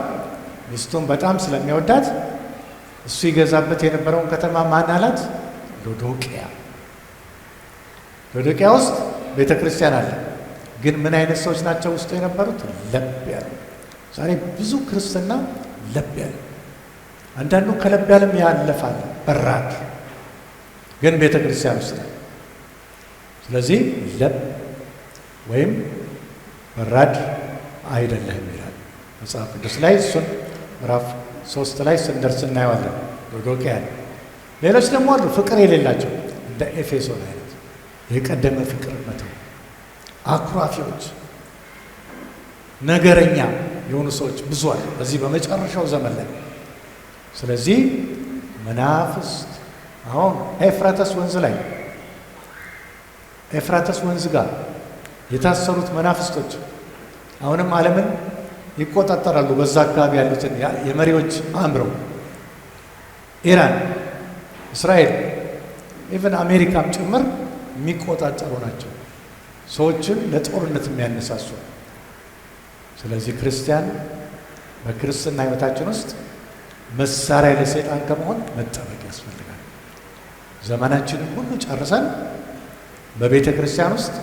ሚስቱን በጣም ስለሚወዳት እሱ ይገዛበት የነበረውን ከተማ ማን አላት? ሎዶቅያ። ሎዶቅያ ውስጥ ቤተ ክርስቲያን አለ። ግን ምን አይነት ሰዎች ናቸው ውስጡ የነበሩት? ለብ ያሉ። ዛሬ ብዙ ክርስትና ለብ ያለ፣ አንዳንዱ ከለብ ያለም ያለፋል በራድ፣ ግን ቤተ ክርስቲያን ውስጥ ነው። ስለዚህ ለብ ወይም በራድ አይደለህም ይላል መጽሐፍ ቅዱስ ላይ። እሱን ምዕራፍ 3 ላይ ስንደርስ እናየዋለን። ሎዶቅያ ነው። ሌሎች ደግሞ አሉ ፍቅር የሌላቸው እንደ ኤፌሶን አይነት የቀደመ ፍቅር መተው፣ አኩራፊዎች፣ ነገረኛ የሆኑ ሰዎች ብዙ አሉ በዚህ በመጨረሻው ዘመን ላይ። ስለዚህ መናፍስት አሁን ኤፍራተስ ወንዝ ላይ ኤፍራተስ ወንዝ ጋር የታሰሩት መናፍስቶች አሁንም ዓለምን ይቆጣጠራሉ። በዛ አካባቢ ያሉትን የመሪዎች አእምረው ኢራን፣ እስራኤል፣ ኢቨን አሜሪካም ጭምር የሚቆጣጠሩ ናቸው፣ ሰዎችን ለጦርነት የሚያነሳሱ። ስለዚህ ክርስቲያን በክርስትና ሕይወታችን ውስጥ መሳሪያ ለሰይጣን ከመሆን መጠበቅ ያስፈልጋል። ዘመናችንን ሁሉ ጨርሰን በቤተ ክርስቲያን ውስጥ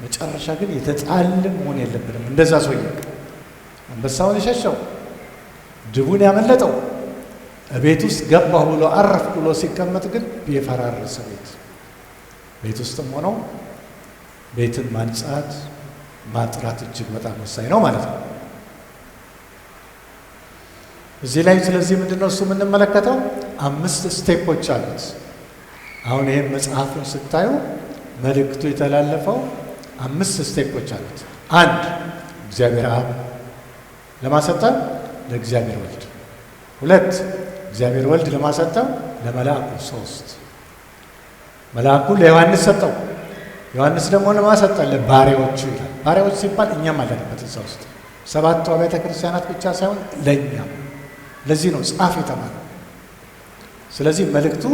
መጨረሻ ግን የተጣልን መሆን የለብንም። እንደዛ ሰውዬ አንበሳውን የሸሸው ድቡን ያመለጠው ቤት ውስጥ ገባሁ ብሎ አረፍ ብሎ ሲቀመጥ ግን የፈራረሰ ቤት ውስጥም ሆነው ቤትን ማንጻት ማጥራት እጅግ በጣም ወሳኝ ነው ማለት ነው እዚህ ላይ። ስለዚህ ምንድነው እሱ የምንመለከተው 5 ስቴፖች አሉት። አሁን ይሄን መጽሐፉን ስታዩ መልእክቱ የተላለፈው 5 ስቴፖች አሉት። 1 እግዚአብሔር አብ ለማሰጠን ለእግዚአብሔር ወልድ፣ 2 እግዚአብሔር ወልድ ለማሰጠን ለመልአኩ፣ 3 መልአኩ ለዮሐንስ ሰጠው፣ ዮሐንስ ደግሞ ለማሰጠን ለባሪያዎቹ ይላል። ባሪያዎች ሲባል እኛም አለንበት እዛ ውስጥ። ሰባቱ አብያተ ክርስቲያናት ብቻ ሳይሆን ለእኛም። ለዚህ ነው ጻፍ የተባለው። ስለዚህ መልእክቱ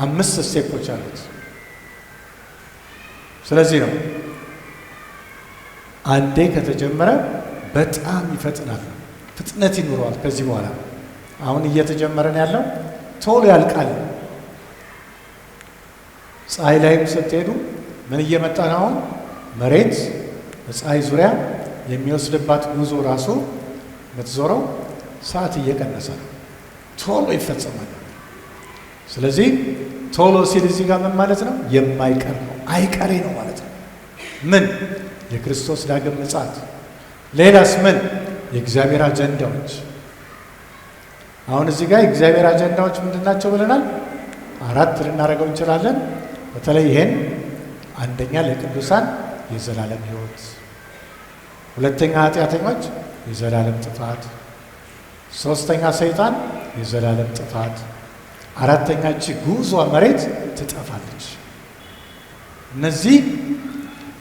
5 ስቴፖች አሉት። ስለዚህ ነው አንዴ ከተጀመረ በጣም ይፈጥናል፣ ፍጥነት ይኖረዋል። ከዚህ በኋላ አሁን እየተጀመረን ያለው ቶሎ ያልቃል። ፀሐይ ላይም ስትሄዱ ምን እየመጣ ነው? አሁን መሬት በፀሐይ ዙሪያ የሚወስድባት ጉዞ ራሱ የምትዞረው ሰዓት እየቀነሰ ነው። ቶሎ ይፈጸማል። ስለዚህ ቶሎ ሲል እዚህ ጋር ምን ማለት ነው? የማይቀር ነው፣ አይቀሬ ነው ማለት ነው። ምን? የክርስቶስ ዳግም ምጽአት። ሌላስ ምን? የእግዚአብሔር አጀንዳዎች። አሁን እዚህ ጋር የእግዚአብሔር አጀንዳዎች ምንድናቸው ብለናል? 4 ልናደርገው እንችላለን። በተለይ ይሄን አንደኛ ለቅዱሳን የዘላለም ሕይወት፣ ሁለተኛ ኃጢአተኞች የዘላለም ጥፋት፣ ሶስተኛ ሰይጣን የዘላለም ጥፋት፣ አራተኛ እቺ ጉዟ መሬት ትጠፋለች። እነዚህ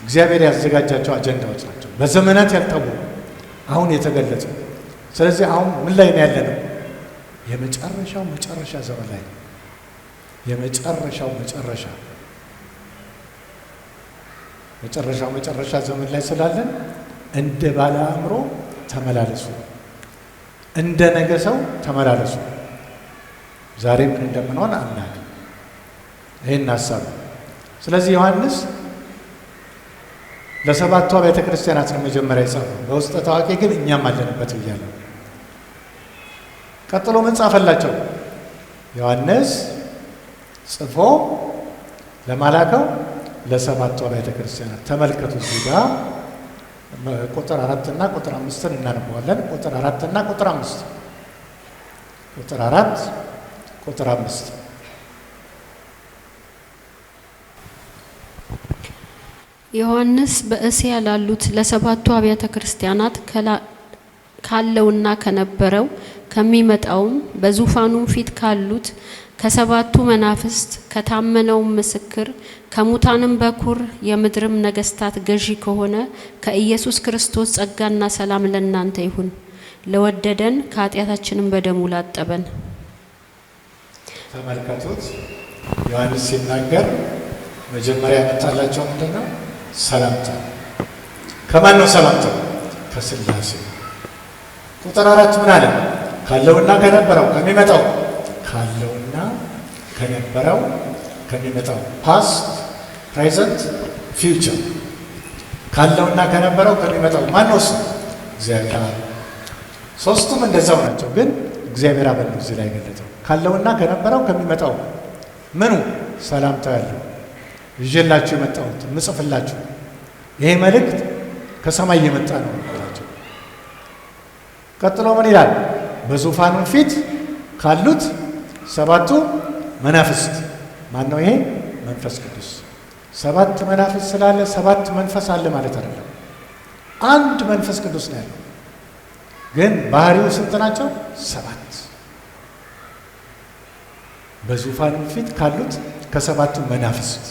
እግዚአብሔር ያዘጋጃቸው አጀንዳዎች ናቸው፣ በዘመናት ያልታወቁ አሁን የተገለጹ። ስለዚህ አሁን ምን ላይ ነው ያለነው? የመጨረሻው መጨረሻ ዘመን ላይ ነው። የመጨረሻው መጨረሻ ዘመን ላይ ስላለን እንደ ባለ አእምሮ ተመላለሱ፣ እንደ ነገ ሰው ተመላለሱ። ዛሬ ምን እንደምንሆን አናውቅም። ይሄን ሐሳብ ስለዚህ ዮሐንስ ለሰባቱ አብያተ ክርስቲያናት ነው መጀመሪያ የጻፈው። በውስጠ ታዋቂ ግን እኛም አለንበት ብያለሁ። ቀጥሎ ምን ጻፈላቸው? ዮሐንስ ጽፎ ለማላከው ለሰባቱ አብያተ ክርስቲያናት። ተመልከቱ እዚህ ጋር ቁጥር 4 እና ቁጥር 5 እናነበዋለን። ቁጥር 4 እና ቁጥር 5 ቁጥር 4 ቁጥር 5 ዮሐንስ በእስያ ላሉት ለሰባቱ አብያተ ክርስቲያናት ካለውና ከነበረው ከሚመጣውም በዙፋኑም ፊት ካሉት ከሰባቱ መናፍስት ከታመነው ምስክር ከሙታንም በኩር የምድርም ነገስታት ገዢ ከሆነ ከኢየሱስ ክርስቶስ ጸጋና ሰላም ለእናንተ ይሁን። ለወደደን ከኃጢአታችንም በደሙ ላጠበን። ተመልከቱት፣ ዮሐንስ ሲናገር መጀመሪያ ያመጣላቸው ምንድነው? ሰላምታ። ከማን ነው ሰላምታው? ከሥላሴ። ቁጥር 4 ምን አለ? ካለውና ከነበረው ከሚመጣው። ካለውና ከነበረው ከሚመጣው፣ ፓስት ፕሬዘንት ፊውቸር። ካለውና ከነበረው ከሚመጣው ማን ነው? እሱ እግዚአብሔር አብ። ሶስቱም እንደዛው ናቸው፣ ግን እግዚአብሔር አብ ነው እዚህ ላይ ገለጠው። ካለውና ከነበረው ከሚመጣው ምኑ? ሰላምታ ያለው ይዤላችሁ የመጣሁት ምጽፍላችሁ ይሄ መልእክት ከሰማይ የመጣ ነው ማለት። ቀጥሎ ምን ይላል? በዙፋኑ ፊት ካሉት ሰባቱ መናፍስት። ማን ነው ይሄ? መንፈስ ቅዱስ። ሰባት መናፍስት ስላለ ሰባት መንፈስ አለ ማለት አይደለም። አንድ መንፈስ ቅዱስ ነው ያለው፣ ግን ባህሪው ስንት ናቸው? ሰባት። በዙፋኑ ፊት ካሉት ከሰባቱ መናፍስት።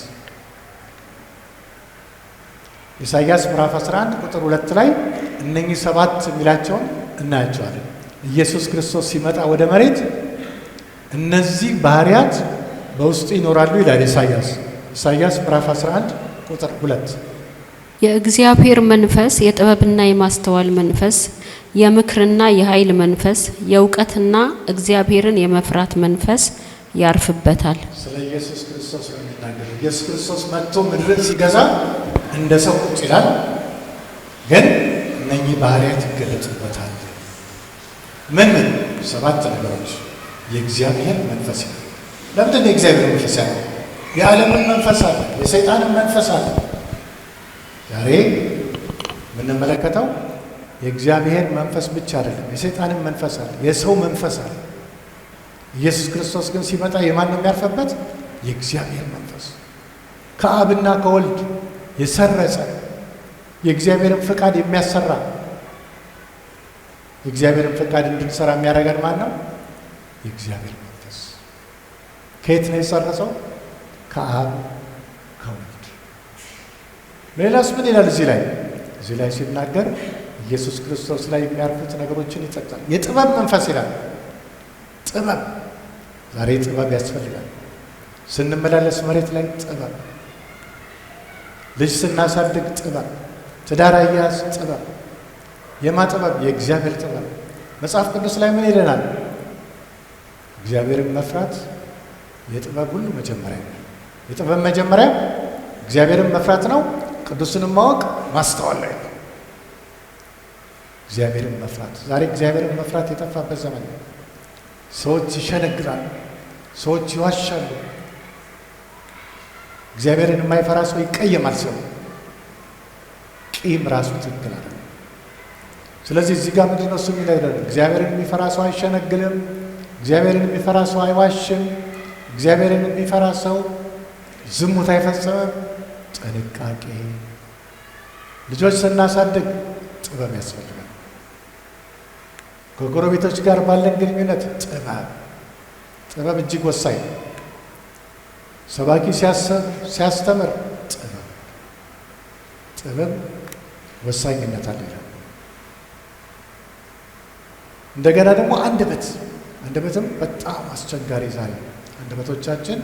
ኢሳይያስ ምዕራፍ 11 ቁጥር 2 ላይ እነኚህ ሰባት የሚላቸውን እናያቸዋለን። ኢየሱስ ክርስቶስ ሲመጣ ወደ መሬት እነዚህ ባህሪያት በውስጡ ይኖራሉ ይላል ኢሳይያስ ምዕራፍ 11 ቁጥር 2። የእግዚአብሔር መንፈስ የጥበብና የማስተዋል መንፈስ፣ የምክርና የኃይል መንፈስ፣ የእውቀትና እግዚአብሔርን የመፍራት መንፈስ ያርፍበታል። ስለ ኢየሱስ ክርስቶስ ነው የሚናገረው። ኢየሱስ ክርስቶስ መጥቶ ምድርን ሲገዛ እንደ ሰው ቁጭ ይላል፣ ግን እነኚህ ባህሪያት ይገለጹበታል። ምን ሰባት ነገሮች። የእግዚአብሔር መንፈስ ይላል። ለምንድን ነው የእግዚአብሔር መንፈስ ያለው? የዓለምን መንፈስ አለ፣ የሰይጣንን መንፈስ አለ። ዛሬ የምንመለከተው የእግዚአብሔር መንፈስ ብቻ አይደለም፣ የሰይጣንን መንፈስ አለ፣ የሰው መንፈስ አለ። ኢየሱስ ክርስቶስ ግን ሲመጣ የማን ነው የሚያርፈበት? የእግዚአብሔር መንፈስ። ከአብና ከወልድ የሰረጸ የእግዚአብሔርን ፍቃድ የሚያሰራ፣ የእግዚአብሔርን ፍቃድ እንድንሰራ የሚያደርገን ማን ነው? የእግዚአብሔር መንፈስ። ከየት ነው የሰረጸው? ከአብ ከወልድ። ሌላስ ምን ይላል እዚህ ላይ ሲናገር ኢየሱስ ክርስቶስ ላይ የሚያርፉት ነገሮችን ይጠቅሳል። የጥበብ መንፈስ ይላል። ጥበብ፣ ዛሬ ጥበብ ያስፈልጋል። ስንመላለስ መሬት ላይ ጥበብ፣ ልጅ ስናሳድግ ጥበብ፣ ትዳር አያያዝ ጥበብ። የማ ጥበብ? የእግዚአብሔር ጥበብ። መጽሐፍ ቅዱስ ላይ ምን ይለናል? እግዚአብሔርን መፍራት የጥበብ ሁሉ መጀመሪያ ነው። የጥበብ መጀመሪያ እግዚአብሔርን መፍራት ነው። ቅዱስንም ማወቅ ማስተዋል ላይ ነው። እግዚአብሔርን መፍራት። ዛሬ እግዚአብሔርን መፍራት የጠፋበት ዘመን ነው። ሰዎች ይሸነግራሉ፣ ሰዎች ይዋሻሉ። እግዚአብሔርን የማይፈራ ሰው ይቀየማል። ሰው ቂም ራሱ ትክክል አይደለም። ስለዚህ እዚህ ጋር ምንድን ነው እሱ የሚነግረን? እግዚአብሔርን የሚፈራ ሰው አይሸነግልም። እግዚአብሔርን የሚፈራ ሰው አይዋሽም። እግዚአብሔርን የሚፈራ ሰው ዝሙት አይፈጽምም። ጥንቃቄ። ልጆች ስናሳድግ ጥበብ ያስፈልጋል። ከጎረቤቶች ጋር ባለን ግንኙነት ጥበብ እጅግ ወሳኝ ነው። ሰባኪ ሲያስተምር ጥበብ ወሳኝነት አለ ይላል። እንደገና ደግሞ አንደበትም በጣም አስቸጋሪ። ዛሬ አንደበቶቻችን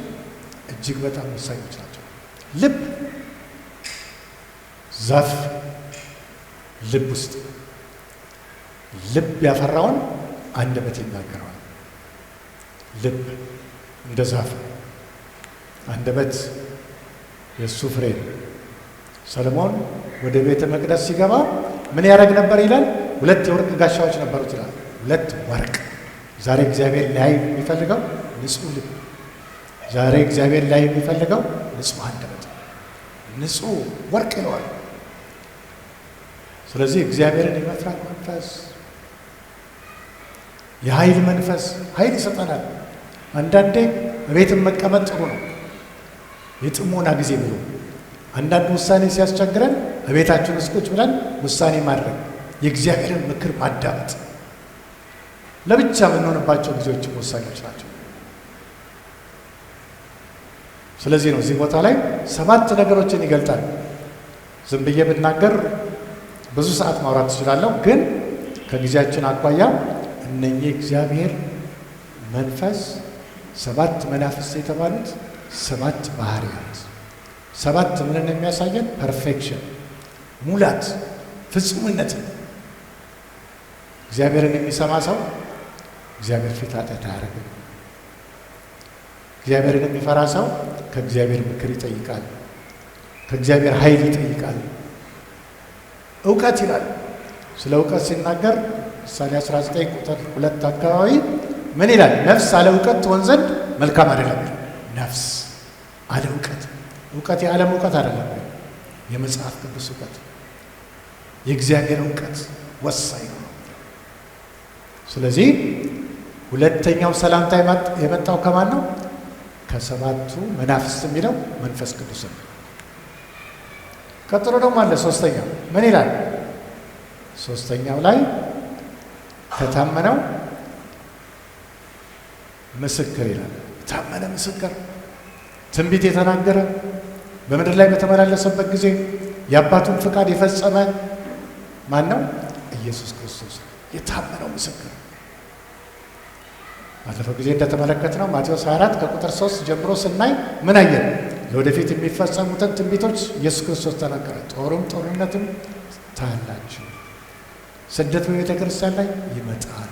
እጅግ በጣም ወሳኞች ናቸው። ልብ ዛፍ ልብ ውስጥ ልብ ያፈራውን አንደበት ይናገረዋል። ልብ እንደ ዛፍ፣ አንደበት የእሱ ፍሬ ነው። ሰለሞን ወደ ቤተ መቅደስ ሲገባ ምን ያደርግ ነበር ይላል? 2 የወርቅ ጋሻዎች ነበሩት ይላል። 2 ወርቅ። ዛሬ እግዚአብሔር ላይ የሚፈልገው ንጹህ ልብ፣ ዛሬ እግዚአብሔር ላይ የሚፈልገው ንጹህ አንደበት፣ ንጹህ ወርቅ ይለዋል። ስለዚህ እግዚአብሔርን የመፍራት መንፈስ፣ የኃይል መንፈስ ኃይል ይሰጠናል። አንዳንዴ በቤትም መቀመጥ ጥሩ ነው፣ የጥሞና ጊዜ ብሎ አንዳንድ ውሳኔ ሲያስቸግረን በቤታችን ውስጥ ቁጭ ብለን ውሳኔ ማድረግ፣ የእግዚአብሔርን ምክር ማዳመጥ ለብቻ የምንሆንባቸው ጊዜዎችም ወሳኞች ናቸው። ስለዚህ ነው እዚህ ቦታ ላይ 7 ነገሮችን ይገልጣል። ዝም ብዬ ብናገር ብዙ ሰዓት ማውራት ትችላለሁ፣ ግን ከጊዜያችን አኳያ እነኚህ እግዚአብሔር መንፈስ 7 መናፍስት የተባሉት 7 ባህሪያት 7 ምንን የሚያሳየን? ፐርፌክሽን፣ ሙላት፣ ፍጹምነት። እግዚአብሔርን የሚሰማ ሰው እግዚአብሔር ፊት ኃጢአት አያደርግም። እግዚአብሔርን የሚፈራ ሰው ከእግዚአብሔር ምክር ይጠይቃል፣ ከእግዚአብሔር ኃይል ይጠይቃል። እውቀት ይላል። ስለ እውቀት ሲናገር ምሳሌ 19 ቁጥር 2 አካባቢ ምን ይላል? ነፍስ አለ እውቀት ትሆን ዘንድ መልካም አይደለም። ነፍስ አለ እውቀት፣ እውቀት የዓለም እውቀት አይደለም፣ የመጽሐፍ ቅዱስ እውቀት፣ የእግዚአብሔር እውቀት ወሳኝ ነው። ስለዚህ ሁለተኛው ሰላምታ የመጣው ከማን ነው? ከ7ቱ መናፍስት የሚለው መንፈስ ቅዱስ ነው። ቀጥሎ ደግሞ አለ ሶስተኛው። ምን ይላል? ሶስተኛው ላይ ከታመነው ምስክር ይላል። ታመነ ምስክር፣ ትንቢት የተናገረ በምድር ላይ በተመላለሰበት ጊዜ የአባቱን ፍቃድ የፈጸመ ማን ነው? ኢየሱስ ክርስቶስ የታመነው ምስክር። ባለፈው ጊዜ እንደተመለከትነው ማቴዎስ 24 ከቁጥር 3 ጀምሮ ስናይ ምን አየን? ለወደፊት የሚፈጸሙትን ትንቢቶች ኢየሱስ ክርስቶስ ተናገረ። ጦርነትም ታያላችሁ፣ ስደት በቤተ ክርስቲያን ላይ ይመጣል፣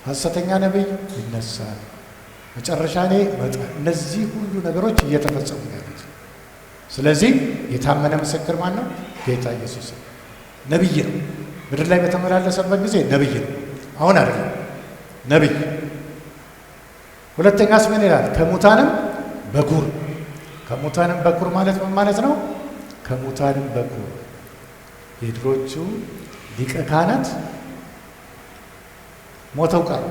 ሐሰተኛ ነቢይ ይነሳል፣ መጨረሻ ላይ ይመጣል። እነዚህ ሁሉ ነገሮች እየተፈጸሙ ያሉት። ስለዚህ የታመነ ምስክር ማን ነው? ጌታ ኢየሱስ ነው። ነቢይ ነው። ምድር ላይ በተመላለሰበት ጊዜ ነቢይ ነው። አሁን አይደለም፣ ነቢይ። ሁለተኛስ ምን ይላል? ከሙታንም በኩር። ከሙታንም በኩር ማለት ምን ማለት ነው? ከሙታንም በኩር የድሮቹ ሊቀ ካህናት ሞተው ቀሩ።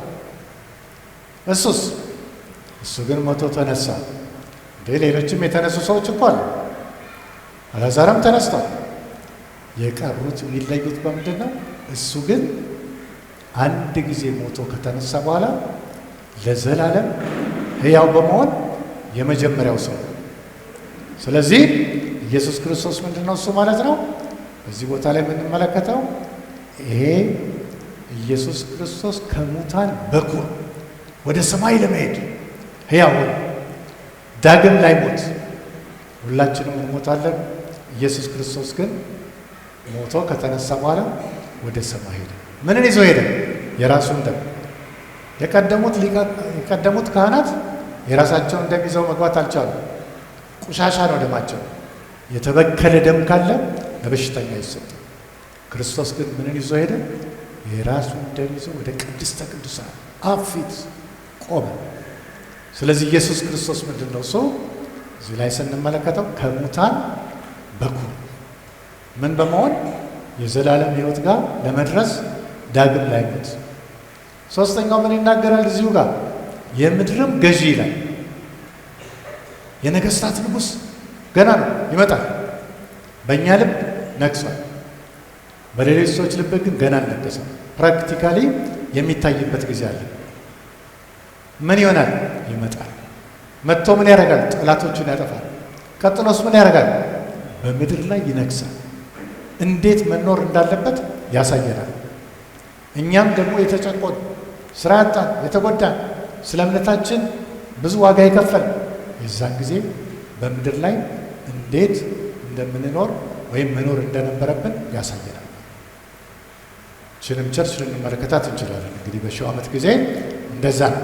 እሱ ግን ሞቶ ተነሳ። ሌሎችም የተነሱ ሰዎች እኮ አሉ። አልዓዛርም ተነስቷል። የቀሩት የሚለዩት በምንድን ነው? እሱ ግን አንድ ጊዜ ሞቶ ከተነሳ በኋላ ለዘላለም ሕያው በመሆን የመጀመሪያው ሰው። ስለዚህ ኢየሱስ ክርስቶስ ምንድን ነው? እሱ ማለት ነው። በዚህ ቦታ ላይ የምንመለከተው ይሄ ኢየሱስ ክርስቶስ ከሙታን በኩር ወደ ሰማይ ለመሄድ ሕያው ዳግም ላይ ሞት። ሁላችንም እንሞታለን። ኢየሱስ ክርስቶስ ግን ሞቶ ከተነሳ በኋላ ወደ ሰማይ ሄደ። ምንን ይዞ ሄደ? የራሱን ደም። የቀደሙት ካህናት የራሳቸውን ደም ይዘው መግባት አልቻሉ። ቆሻሻ ነው ደማቸው። የተበከለ ደም ካለ ለበሽተኛ ይሰጣል። ክርስቶስ ግን ምንን ይዞ ሄደ? የራሱን ደም ይዞ ወደ ቅድስተ ቅዱሳን አብ ፊት ቆመ። ስለዚህ ኢየሱስ ክርስቶስ ምንድን ነው? እሱ እዚህ ላይ ስንመለከተው ከሙታን በኩር ምን በመሆን የዘላለም ሕይወት ጋር ለመድረስ ዳግም ላይ ሞት። ሶስተኛው ምን ይናገራል? እዚሁ ጋር የምድርም ገዢ ይላል። የነገስታት ንጉሥ ገና ነው፣ ይመጣል። በእኛ ልብ ነግሷል፣ በሌሎች ሰዎች ልብ ግን ገና አልነገሰም። ፕራክቲካሊ የሚታይበት ጊዜ አለ። ምን ይሆናል? ይመጣል። መጥቶ ምን ያደርጋል? ጠላቶቹን ያጠፋል። ቀጥሎስ ምን ያደርጋል? በምድር ላይ ይነግሳል። እንዴት መኖር እንዳለበት ያሳየናል። እኛም ደግሞ የተጨቆን፣ ስራ ያጣን፣ የተጎዳን፣ ስለ እምነታችን ብዙ ዋጋ የከፈል የዛን ጊዜ በምድር ላይ እንዴት እንደምንኖር ወይም መኖር እንደነበረብን ያሳየናል። ችንም ቸርች ልንመለከታት እንችላለን። እንግዲህ በሺው ዓመት ጊዜ እንደዛ ነው።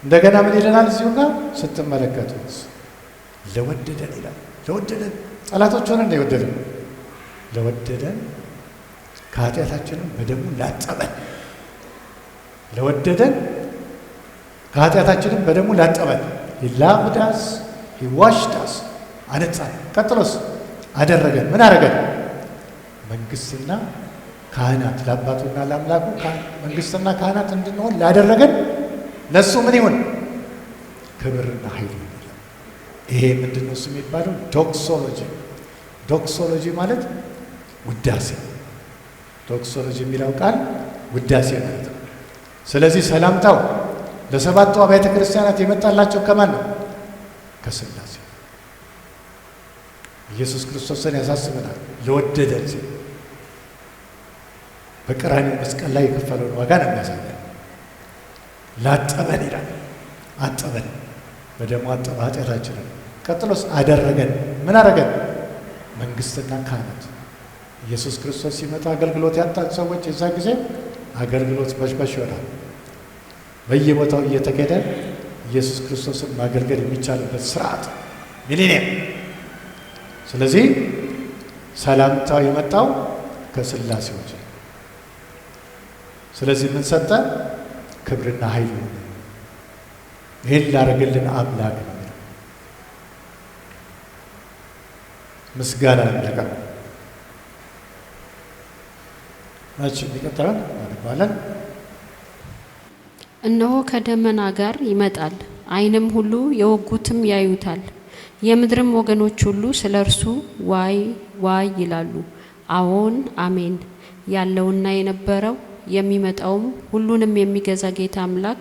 እንደገና ምን ይለናል? እዚሁ ጋር ስትመለከቱት ለወደደን ይላል። ለወደደን ጠላቶች ሆነን የወደደን ለወደደን ከኃጢአታችንም በደሙ ላጠበን። ለወደደን ከኃጢአታችንም በደሙ ላጠበን። ላብዳስ ዋሽዳስ አነጻን። ቀጥሎስ አደረገን። ምን አደረገን? መንግስትና ካህናት፣ ለአባቱና ለአምላኩ መንግስትና ካህናት እንድንሆን ላደረገን ለሱ ምን ይሁን? ክብርና ኃይል ይሁን። ይሄ ምንድነው እሱ የሚባለው? ዶክሶሎጂ። ዶክሶሎጂ ማለት ውዳሴ። ዶክሶሎጂ የሚለው ቃል ውዳሴ ማለት ነው። ስለዚህ ሰላምታው ለሰባቱ አብያተ ክርስቲያናት የመጣላቸው ከማን ነው? ከሥላሴ። ኢየሱስ ክርስቶስን ያሳስበናል። ለወደደን ሲል በቀራንዮ መስቀል ላይ የከፈለውን ዋጋ ነው የሚያሳየን። ላጠበን ይላል። አጠበን፣ በደሙ አጠበ ኃጢአታችንን። ቀጥሎስ አደረገን። ምን አደረገን? መንግስትና ካህናት። ኢየሱስ ክርስቶስ ሲመጣ አገልግሎት ያጣን ሰዎች የዛ ጊዜ አገልግሎት በሽበሽ ይሆናል። በየቦታው እየተገደ ኢየሱስ ክርስቶስን ማገልገል የሚቻልበት ስርዓት ሚሊኒየም። ስለዚህ ሰላምታው የመጣው ከሥላሴዎች። ስለዚህ ምን ሰጠ? ክብርና ኃይል ነው። ይህን ላደረገልን አምላክ ነው ምስጋና የሚያቀርብ ናቸው። የሚቀጥለውን እናነባለን። እነሆ ከደመና ጋር ይመጣል፣ ዓይንም ሁሉ የወጉትም ያዩታል፣ የምድርም ወገኖች ሁሉ ስለ እርሱ ዋይ ዋይ ይላሉ። አዎን አሜን። ያለውና የነበረው የሚመጣውም ሁሉንም የሚገዛ ጌታ አምላክ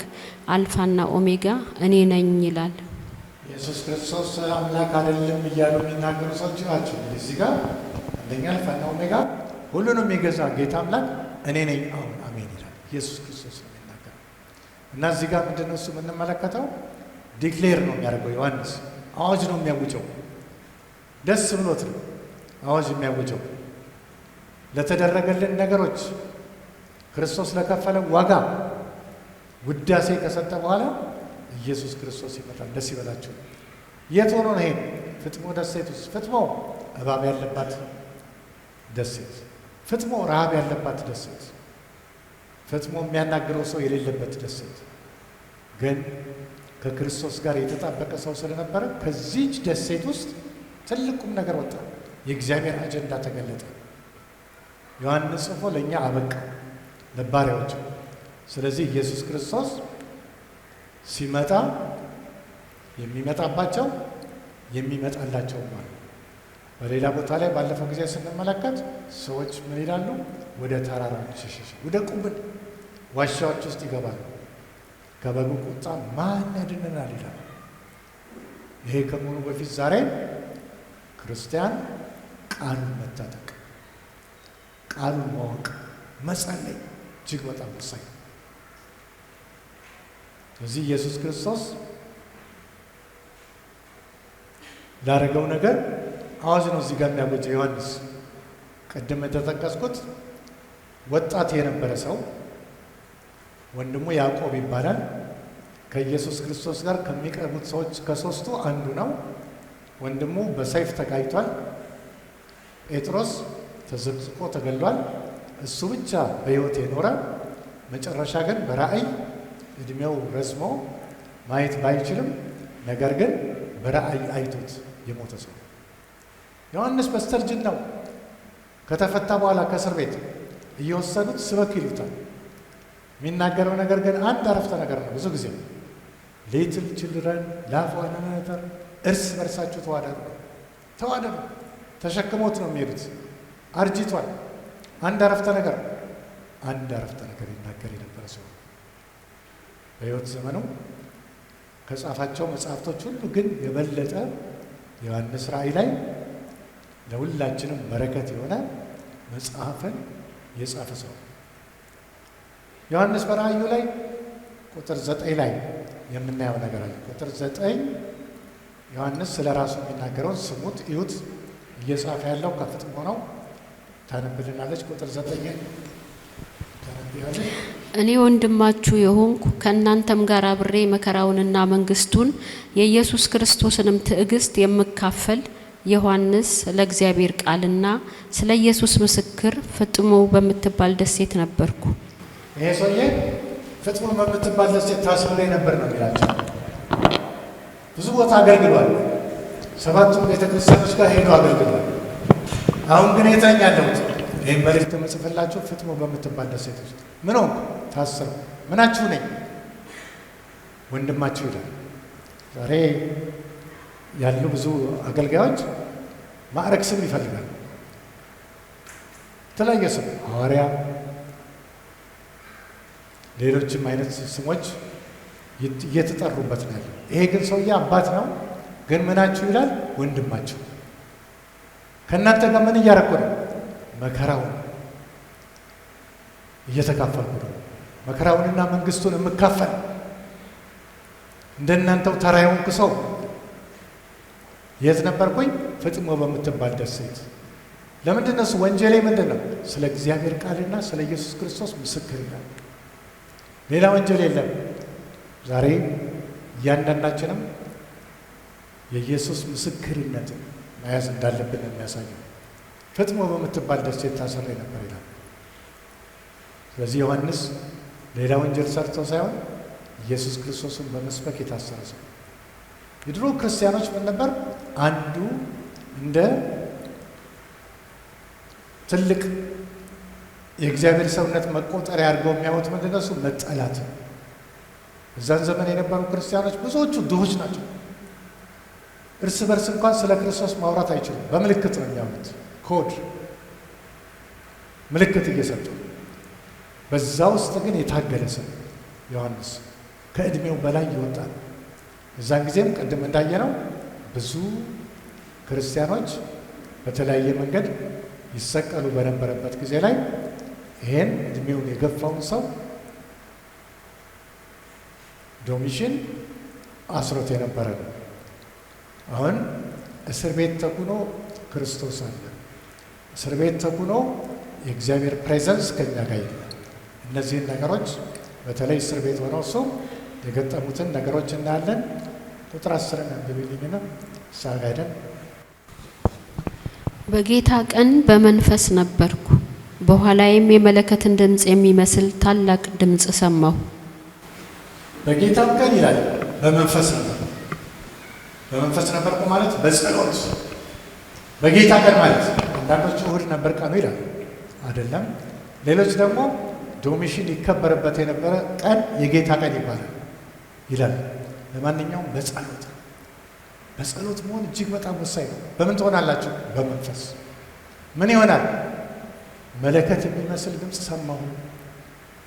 አልፋና ኦሜጋ እኔ ነኝ ይላል። ኢየሱስ ክርስቶስ አምላክ አይደለም እያሉ የሚናገሩ ሰዎች ናቸው። እዚህ ጋር አንደኛ አልፋና ኦሜጋ ሁሉንም የሚገዛ ጌታ አምላክ እኔ ነኝ፣ አሁን አሜን ይላል። ኢየሱስ ክርስቶስ ነው የሚናገረው። እና እዚህ ጋር ምንድን ነው እሱ የምንመለከተው? ዲክሌር ነው የሚያደርገው ዮሐንስ። አዋጅ ነው የሚያውጀው። ደስ ብሎት ነው አዋጅ የሚያውጀው። ለተደረገልን ነገሮች ክርስቶስ ለከፈለ ዋጋ ውዳሴ ከሰጠ በኋላ ኢየሱስ ክርስቶስ ይመጣል። ደስ ይበላችሁ። የት ሆኖ ነው? ይሄ ፍጥሞ ደሴት ውስጥ። ፍጥሞ እባብ ያለባት ደሴት፣ ፍጥሞ ረሃብ ያለባት ደሴት፣ ፍጥሞ የሚያናግረው ሰው የሌለበት ደሴት። ግን ከክርስቶስ ጋር የተጣበቀ ሰው ስለነበረ ከዚች ደሴት ውስጥ ትልቁም ነገር ወጣ። የእግዚአብሔር አጀንዳ ተገለጠ። ዮሐንስ ጽፎ ለእኛ አበቃ፣ ለባሪያዎቹ። ስለዚህ ኢየሱስ ክርስቶስ ሲመጣ የሚመጣባቸው የሚመጣላቸው ማለት። በሌላ ቦታ ላይ ባለፈው ጊዜ ስንመለከት ሰዎች ምን ይላሉ? ወደ ተራራዎች ሸሸ፣ ወደ ቁብን ዋሻዎች ውስጥ ይገባሉ። ከበጉ ቁጣ ማን ያድነናል ይላል። ይሄ ከመሆኑ በፊት ዛሬ ክርስቲያን ቃሉን መታጠቅ፣ ቃሉን ማወቅ፣ መጸለይ እጅግ በጣም ወሳኝ ነው። ስለዚህ ኢየሱስ ክርስቶስ ላደረገው ነገር አዋጅ ነው እዚህ ጋር የሚያወጀው ዮሐንስ። ቅድም የተጠቀስኩት ወጣት የነበረ ሰው ወንድሙ ያዕቆብ ይባላል። ከኢየሱስ ክርስቶስ ጋር ከሚቀርቡት ሰዎች ከሶስቱ አንዱ ነው። ወንድሙ በሰይፍ ተጋይቷል። ጴጥሮስ ተዘቅዝቆ ተገሏል። እሱ ብቻ በሕይወት የኖረ መጨረሻ ግን በራእይ እድሜው ረዝሞ ማየት ባይችልም ነገር ግን በራእይ አይቶት የሞተ ሰው። ዮሐንስ በስተርጅናው ከተፈታ በኋላ ከእስር ቤት እየወሰዱት ስበክ ይሉታል። የሚናገረው ነገር ግን አንድ አረፍተ ነገር ነው። ብዙ ጊዜ ሊትል ችልድረን ላፍ ዋን አናዘር፣ እርስ በርሳችሁ ተዋደዱ። ተዋደዱ ተሸክሞት ነው የሚሄዱት። አርጅቷል። አንድ አረፍተ ነገር ይናገር የነበረ ሰው በሕይወት ዘመኑ ከጻፋቸው መጽሐፍቶች ሁሉ ግን የበለጠ ዮሐንስ ራእይ ላይ ለሁላችንም በረከት የሆነ መጽሐፍን የጻፈ ሰው ዮሐንስ በራእዩ ላይ ቁጥር 9 ላይ የምናየው ነገር አለ። ቁጥር 9 ዮሐንስ ስለ ራሱ የሚናገረውን ስሙት፣ እዩት። እየጻፈ ያለው ከፍጥሞ ነው። ታነብልናለች። ቁጥር 9 ታነብያለች። እኔ ወንድማችሁ የሆንኩ ከእናንተም ጋር አብሬ መከራውንና መንግስቱን የኢየሱስ ክርስቶስንም ትዕግስት የምካፈል ዮሐንስ ለእግዚአብሔር ቃልና ስለ ኢየሱስ ምስክር ፍጥሞ በምትባል ደሴት ነበርኩ። ይሄ ሰውዬ ፍጥሞ በምትባል ደሴት ታስሮ ላይ ነበር ነው የሚላቸው። ብዙ ቦታ አገልግሏል። 7 ቤተክርስቲያኖች ጋር ሄዶ አገልግሏል። አሁን ግን የተኛ ያለሁት ይህም መልእክት የምጽፍላችሁ ፍጥሞ በምትባል ደሴት ውስጥ ምን ሆንኩ? ታስር ምናችሁ ነኝ? ወንድማችሁ ይላል። ዛሬ ያሉ ብዙ አገልጋዮች ማዕረግ ስም ይፈልጋሉ። የተለያየ ስም ሐዋርያ፣ ሌሎችም አይነት ስሞች እየተጠሩበት ነው ያለው። ይሄ ግን ሰውዬ አባት ነው። ግን ምናችሁ ይላል? ወንድማችሁ። ከእናንተ ጋር ምን እያረኩ ነው? መከራውን እየተካፈልኩ ነው። መከራውንና መንግስቱን የምካፈል እንደናንተው ተራ የሆንኩ ሰው። የት ነበርኩኝ? ፍጥሞ በምትባል ደሴት። ለምንድን ነው እሱ? ወንጀሌ ምንድን ነው? ስለ እግዚአብሔር ቃልና ስለ ኢየሱስ ክርስቶስ ምስክር ይላል። ሌላ ወንጀል የለም። ዛሬ እያንዳንዳችንም የኢየሱስ ምስክርነትን መያዝ እንዳለብን የሚያሳየው ፍጥሞ በምትባል ደሴት ታስሬ ነበር ይላል። ስለዚህ ዮሐንስ ሌላ ወንጀል ሰርቶ ሳይሆን ኢየሱስ ክርስቶስን በመስበክ የታሰረ ሰው። የድሮ ክርስቲያኖች ምን ነበር? አንዱ እንደ ትልቅ የእግዚአብሔር ሰውነት መቆጠሪያ አድርገው የሚያዩት ምንድን ነው? እሱ መጠላት። እዛን ዘመን የነበሩ ክርስቲያኖች ብዙዎቹ ድሆች ናቸው። እርስ በርስ እንኳን ስለ ክርስቶስ ማውራት አይችሉም። በምልክት ነው የሚያወሩት። ኮድ ምልክት እየሰጡ። በዛ ውስጥ ግን የታገለ ሰው ዮሐንስ ከዕድሜው በላይ ይወጣል። እዛን ጊዜም ቅድም እንዳየነው ብዙ ክርስቲያኖች በተለያየ መንገድ ይሰቀሉ በነበረበት ጊዜ ላይ ይሄን ዕድሜውን የገፋውን ሰው ዶሚሽን አስሮት የነበረ ነው። አሁን እስር ቤት ተኩኖ ክርስቶስ አለ። እስር ቤት ተኩኖ የእግዚአብሔር ፕሬዘንስ ከኛ ጋር ይላል። እነዚህን ነገሮች በተለይ እስር ቤት ሆነው እሱ የገጠሙትን ነገሮች እናያለን። ቁጥር 10 አንብብልኝና ሳጋደን በጌታ ቀን በመንፈስ ነበርኩ፣ በኋላዬም የመለከትን ድምፅ የሚመስል ታላቅ ድምፅ ሰማሁ። በጌታም ቀን ይላል በመንፈስ ነበር። በመንፈስ ነበርኩ ማለት በጸሎት። በጌታ ቀን ማለት አንዳንዶቹ እሑድ ነበር ቀኑ ይላል፣ አይደለም። ሌሎች ደግሞ ዶሚሽን ይከበርበት የነበረ ቀን የጌታ ቀን ይባላል ይላል። ለማንኛውም በጸሎት በጸሎት መሆን እጅግ በጣም ወሳኝ ነው። በምን ትሆናላችሁ? በመንፈስ። ምን ይሆናል? መለከት የሚመስል ድምፅ ሰማሁ።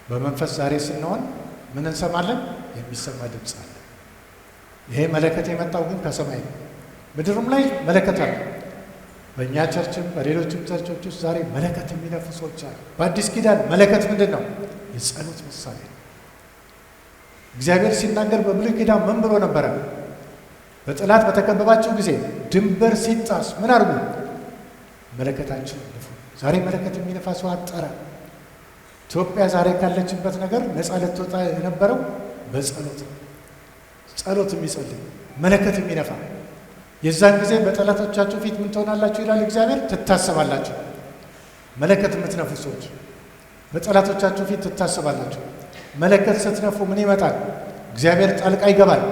በመንፈስ ዛሬ ስንሆን ምን እንሰማለን? የሚሰማ ድምፅ አለ። ይሄ መለከት የመጣው ግን ከሰማይ ነው። ምድርም ላይ መለከት አለ። በእኛ ቸርችም በሌሎችም ቸርቾች ውስጥ ዛሬ መለከት የሚነፉ ሰዎች አሉ። በአዲስ ኪዳን መለከት ምንድን ነው? የጸሎት ምሳሌ ነው። እግዚአብሔር ሲናገር በብሉይ ኪዳን ምን ብሎ ነበረ? በጠላት በተከበባችሁ ጊዜ ድንበር ሲጣስ ምን አድርጉ? መለከታችሁን ንፉ። ዛሬ መለከት የሚነፋ ሰው አጠረ። ኢትዮጵያ ዛሬ ካለችበት ነገር ነፃ ልትወጣ የነበረው በጸሎት ነው። ጸሎት የሚጸልይ መለከት የሚነፋ የዛን ጊዜ በጠላቶቻችሁ ፊት ምን ትሆናላችሁ ይላል እግዚአብሔር? ትታሰባላችሁ። መለከት የምትነፉ ሰዎች በጠላቶቻችሁ ፊት ትታሰባላችሁ። መለከት ስትነፉ ምን ይመጣል? እግዚአብሔር ጣልቃ ይገባል።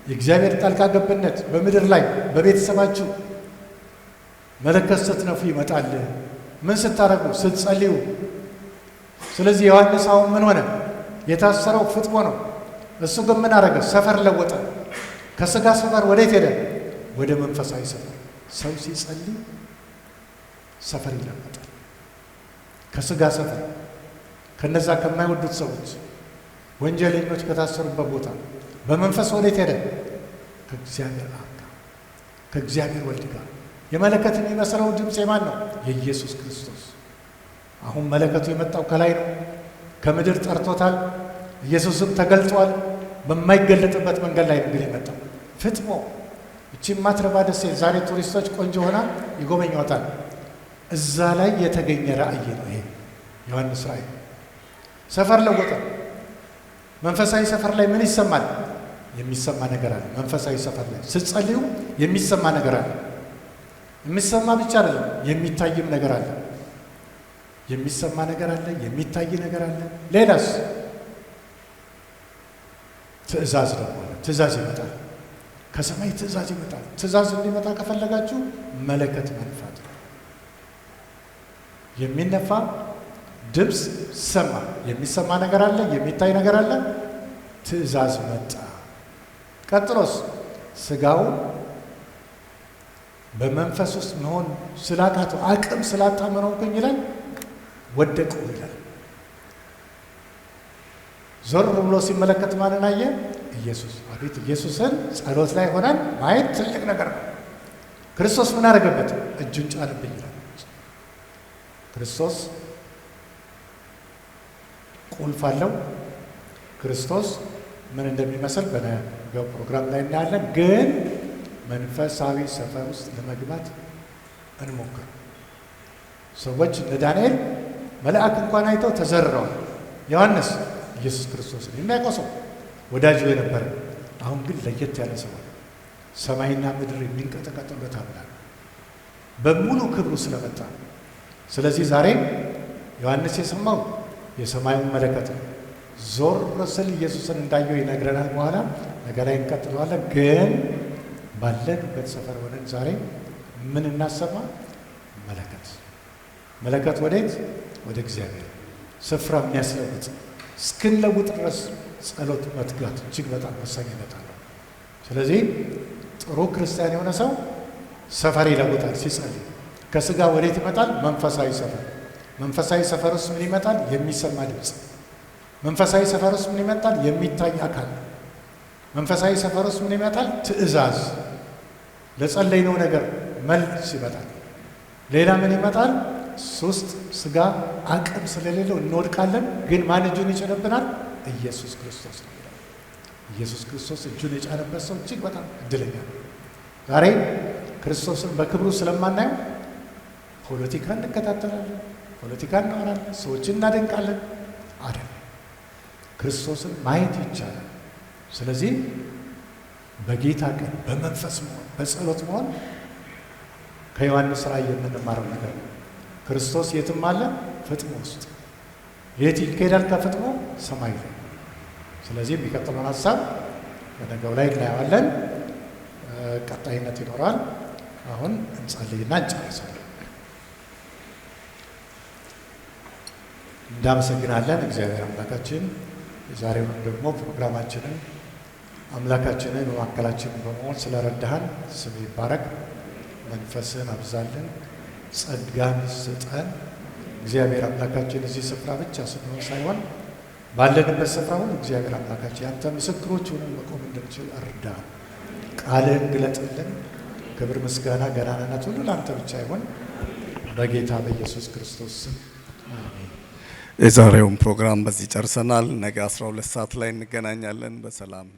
የእግዚአብሔር ጣልቃ ገብነት በምድር ላይ በቤተሰባችሁ መለከት ስትነፉ ይመጣል። ምን ስታረጉ? ስትጸልዩ። ስለዚህ ዮሐንስ አሁን ምን ሆነ? የታሰረው ፍጥሞ ነው። እሱ ግን ምን አረገ? ሰፈር ለወጠ። ከስጋ ሰፈር ወዴት ሄደ? ወደ መንፈሳዊ ሰፈር። ሰው ሲጸልይ ሰፈር ይለወጣል። ከስጋ ሰፈር ከነዛ ከማይወዱት ሰዎች ወንጀለኞች ከታሰሩበት ቦታ በመንፈስ ወዴት ሄደ? ከእግዚአብሔር አብ ጋር ከእግዚአብሔር ወልድ ጋር። የመለከት የሚመስለው ድምፅ የማን ነው? የኢየሱስ ክርስቶስ። አሁን መለከቱ የመጣው ከላይ ነው። ከምድር ጠርቶታል። ኢየሱስም ተገልጧል። በማይገለጥበት መንገድ ላይ እንግዲህ የመጣው ፍጥሞ። እቺ ማትረባ ደሴት ዛሬ ቱሪስቶች ቆንጆ ሆና ይጎበኟታል። እዛ ላይ የተገኘ ራእይ ነው ይሄ ዮሐንስ ራእይ። ሰፈር ለወጠ። መንፈሳዊ ሰፈር ላይ ምን ይሰማል? የሚሰማ ነገር አለ። መንፈሳዊ ሰፈር ላይ ስትጸልዩ የሚሰማ ነገር አለ። የሚሰማ ብቻ አይደለም፣ የሚታይም ነገር አለ። የሚሰማ ነገር አለ፣ የሚታይ ነገር አለ። ሌላስ? ትእዛዝ ደግሞ አለ። ትእዛዝ ይመጣል። ከሰማይ ትእዛዝ ይመጣል። ትእዛዝ እንዲመጣ ከፈለጋችሁ መለከት መንፋት ነው። የሚነፋ ድምፅ ሰማ። የሚሰማ ነገር አለ፣ የሚታይ ነገር አለ። ትእዛዝ መጣ። ቀጥሎስ ስጋው በመንፈስ ውስጥ መሆን ስላቃተው አቅም ስላጣ ምን ሆንኩኝ ይላል? ወደቁ ይላል። ዞር ብሎ ሲመለከት ማንን አየ? ኢየሱስ። አቤት! ኢየሱስን ጸሎት ላይ ሆነን ማየት ትልቅ ነገር ነው። ክርስቶስ ምን አደረገበት? እጁን ጫንብኝ ይላል። ክርስቶስ ቁልፍ አለው። ክርስቶስ ምን እንደሚመስል በነገው ፕሮግራም ላይ እናያለን። ግን መንፈሳዊ ሰፈር ውስጥ ለመግባት እንሞክር። ሰዎች እንደ ዳንኤል መልአክ እንኳን አይተው ተዘርረዋል። ዮሐንስ ኢየሱስ ክርስቶስን የሚያውቀው ሰው ወዳጁ የነበረ፣ አሁን ግን ለየት ያለ ሰው ሰማይና ምድር የሚንቀጠቀጡበት አምላክ በሙሉ ክብሩ ስለመጣ። ስለዚህ ዛሬ ዮሐንስ የሰማው የሰማዩን መለከት ነው። ዞር ስል ኢየሱስን እንዳየው ይነግረናል። በኋላ ነገ ላይ እንቀጥለዋለን። ግን ባለንበት ሰፈር ሆነን ዛሬ ምን እናሰማ? መለከት። መለከት ወዴት? ወደ እግዚአብሔር ስፍራ የሚያስለውጥ እስክንለውጥ ድረስ ጸሎት መትጋት እጅግ በጣም ወሳኝነት አለው። ስለዚህ ጥሩ ክርስቲያን የሆነ ሰው ሰፈር ይለውጣል ሲጸልይ። ከስጋ ወዴት ይመጣል? መንፈሳዊ ሰፈር። መንፈሳዊ ሰፈር ውስጥ ምን ይመጣል? የሚሰማ ድምፅ። መንፈሳዊ ሰፈር ውስጥ ምን ይመጣል? የሚታይ አካል። መንፈሳዊ ሰፈር ውስጥ ምን ይመጣል? ትእዛዝ። ለጸለይነው ነገር መልስ ይመጣል። ሌላ ምን ይመጣል? ሶስት ስጋ አቅም ስለሌለው እንወድቃለን። ግን ማን እጁን ይጭንብናል? ኢየሱስ ክርስቶስ ነው። ኢየሱስ ክርስቶስ እጁን የጫነበት ሰው እጅግ በጣም እድለኛ ነው። ዛሬ ክርስቶስን በክብሩ ስለማናየው ፖለቲካ እንከታተላለን፣ ፖለቲካ እናወራለን፣ ሰዎችን እናደንቃለን። አይደለም፣ ክርስቶስን ማየት ይቻላል። ስለዚህ በጌታ ቀን በመንፈስ መሆን፣ በጸሎት መሆን ከዮሐንስ ራእይ የምንማረው ነገር ነው። ክርስቶስ የትም አለ? ፍጥሞ ውስጥ። የት ይካሄዳል? ከፍጥሞ ሰማይ ላይ። ስለዚህ የሚቀጥለውን ሀሳብ በነገው ላይ እናየዋለን። ቀጣይነት ይኖረዋል። አሁን እንጸልይና እንጨርሳለን። እንዳመሰግናለን እግዚአብሔር አምላካችን የዛሬውን ደግሞ ፕሮግራማችንን አምላካችንን በማካከላችን በመሆን ስለረዳህን ስም ይባረክ። መንፈስን አብዛልን፣ ጸጋን ስጠን። እግዚአብሔር አምላካችን እዚህ ስፍራ ብቻ ስንሆን ሳይሆን ባለንበት ስፍራ ሁሉ እግዚአብሔር አምላካችን ያንተ ምስክሮች ሆነን መቆም እንድንችል እርዳን። ቃልህን ግለጥልን። ክብር፣ ምስጋና፣ ገናናነት ሁሉ ለአንተ ብቻ ይሁን በጌታ በኢየሱስ ክርስቶስ ስም አሜን። የዛሬውን ፕሮግራም በዚህ ጨርሰናል። ነገ 12 ሰዓት ላይ እንገናኛለን። በሰላም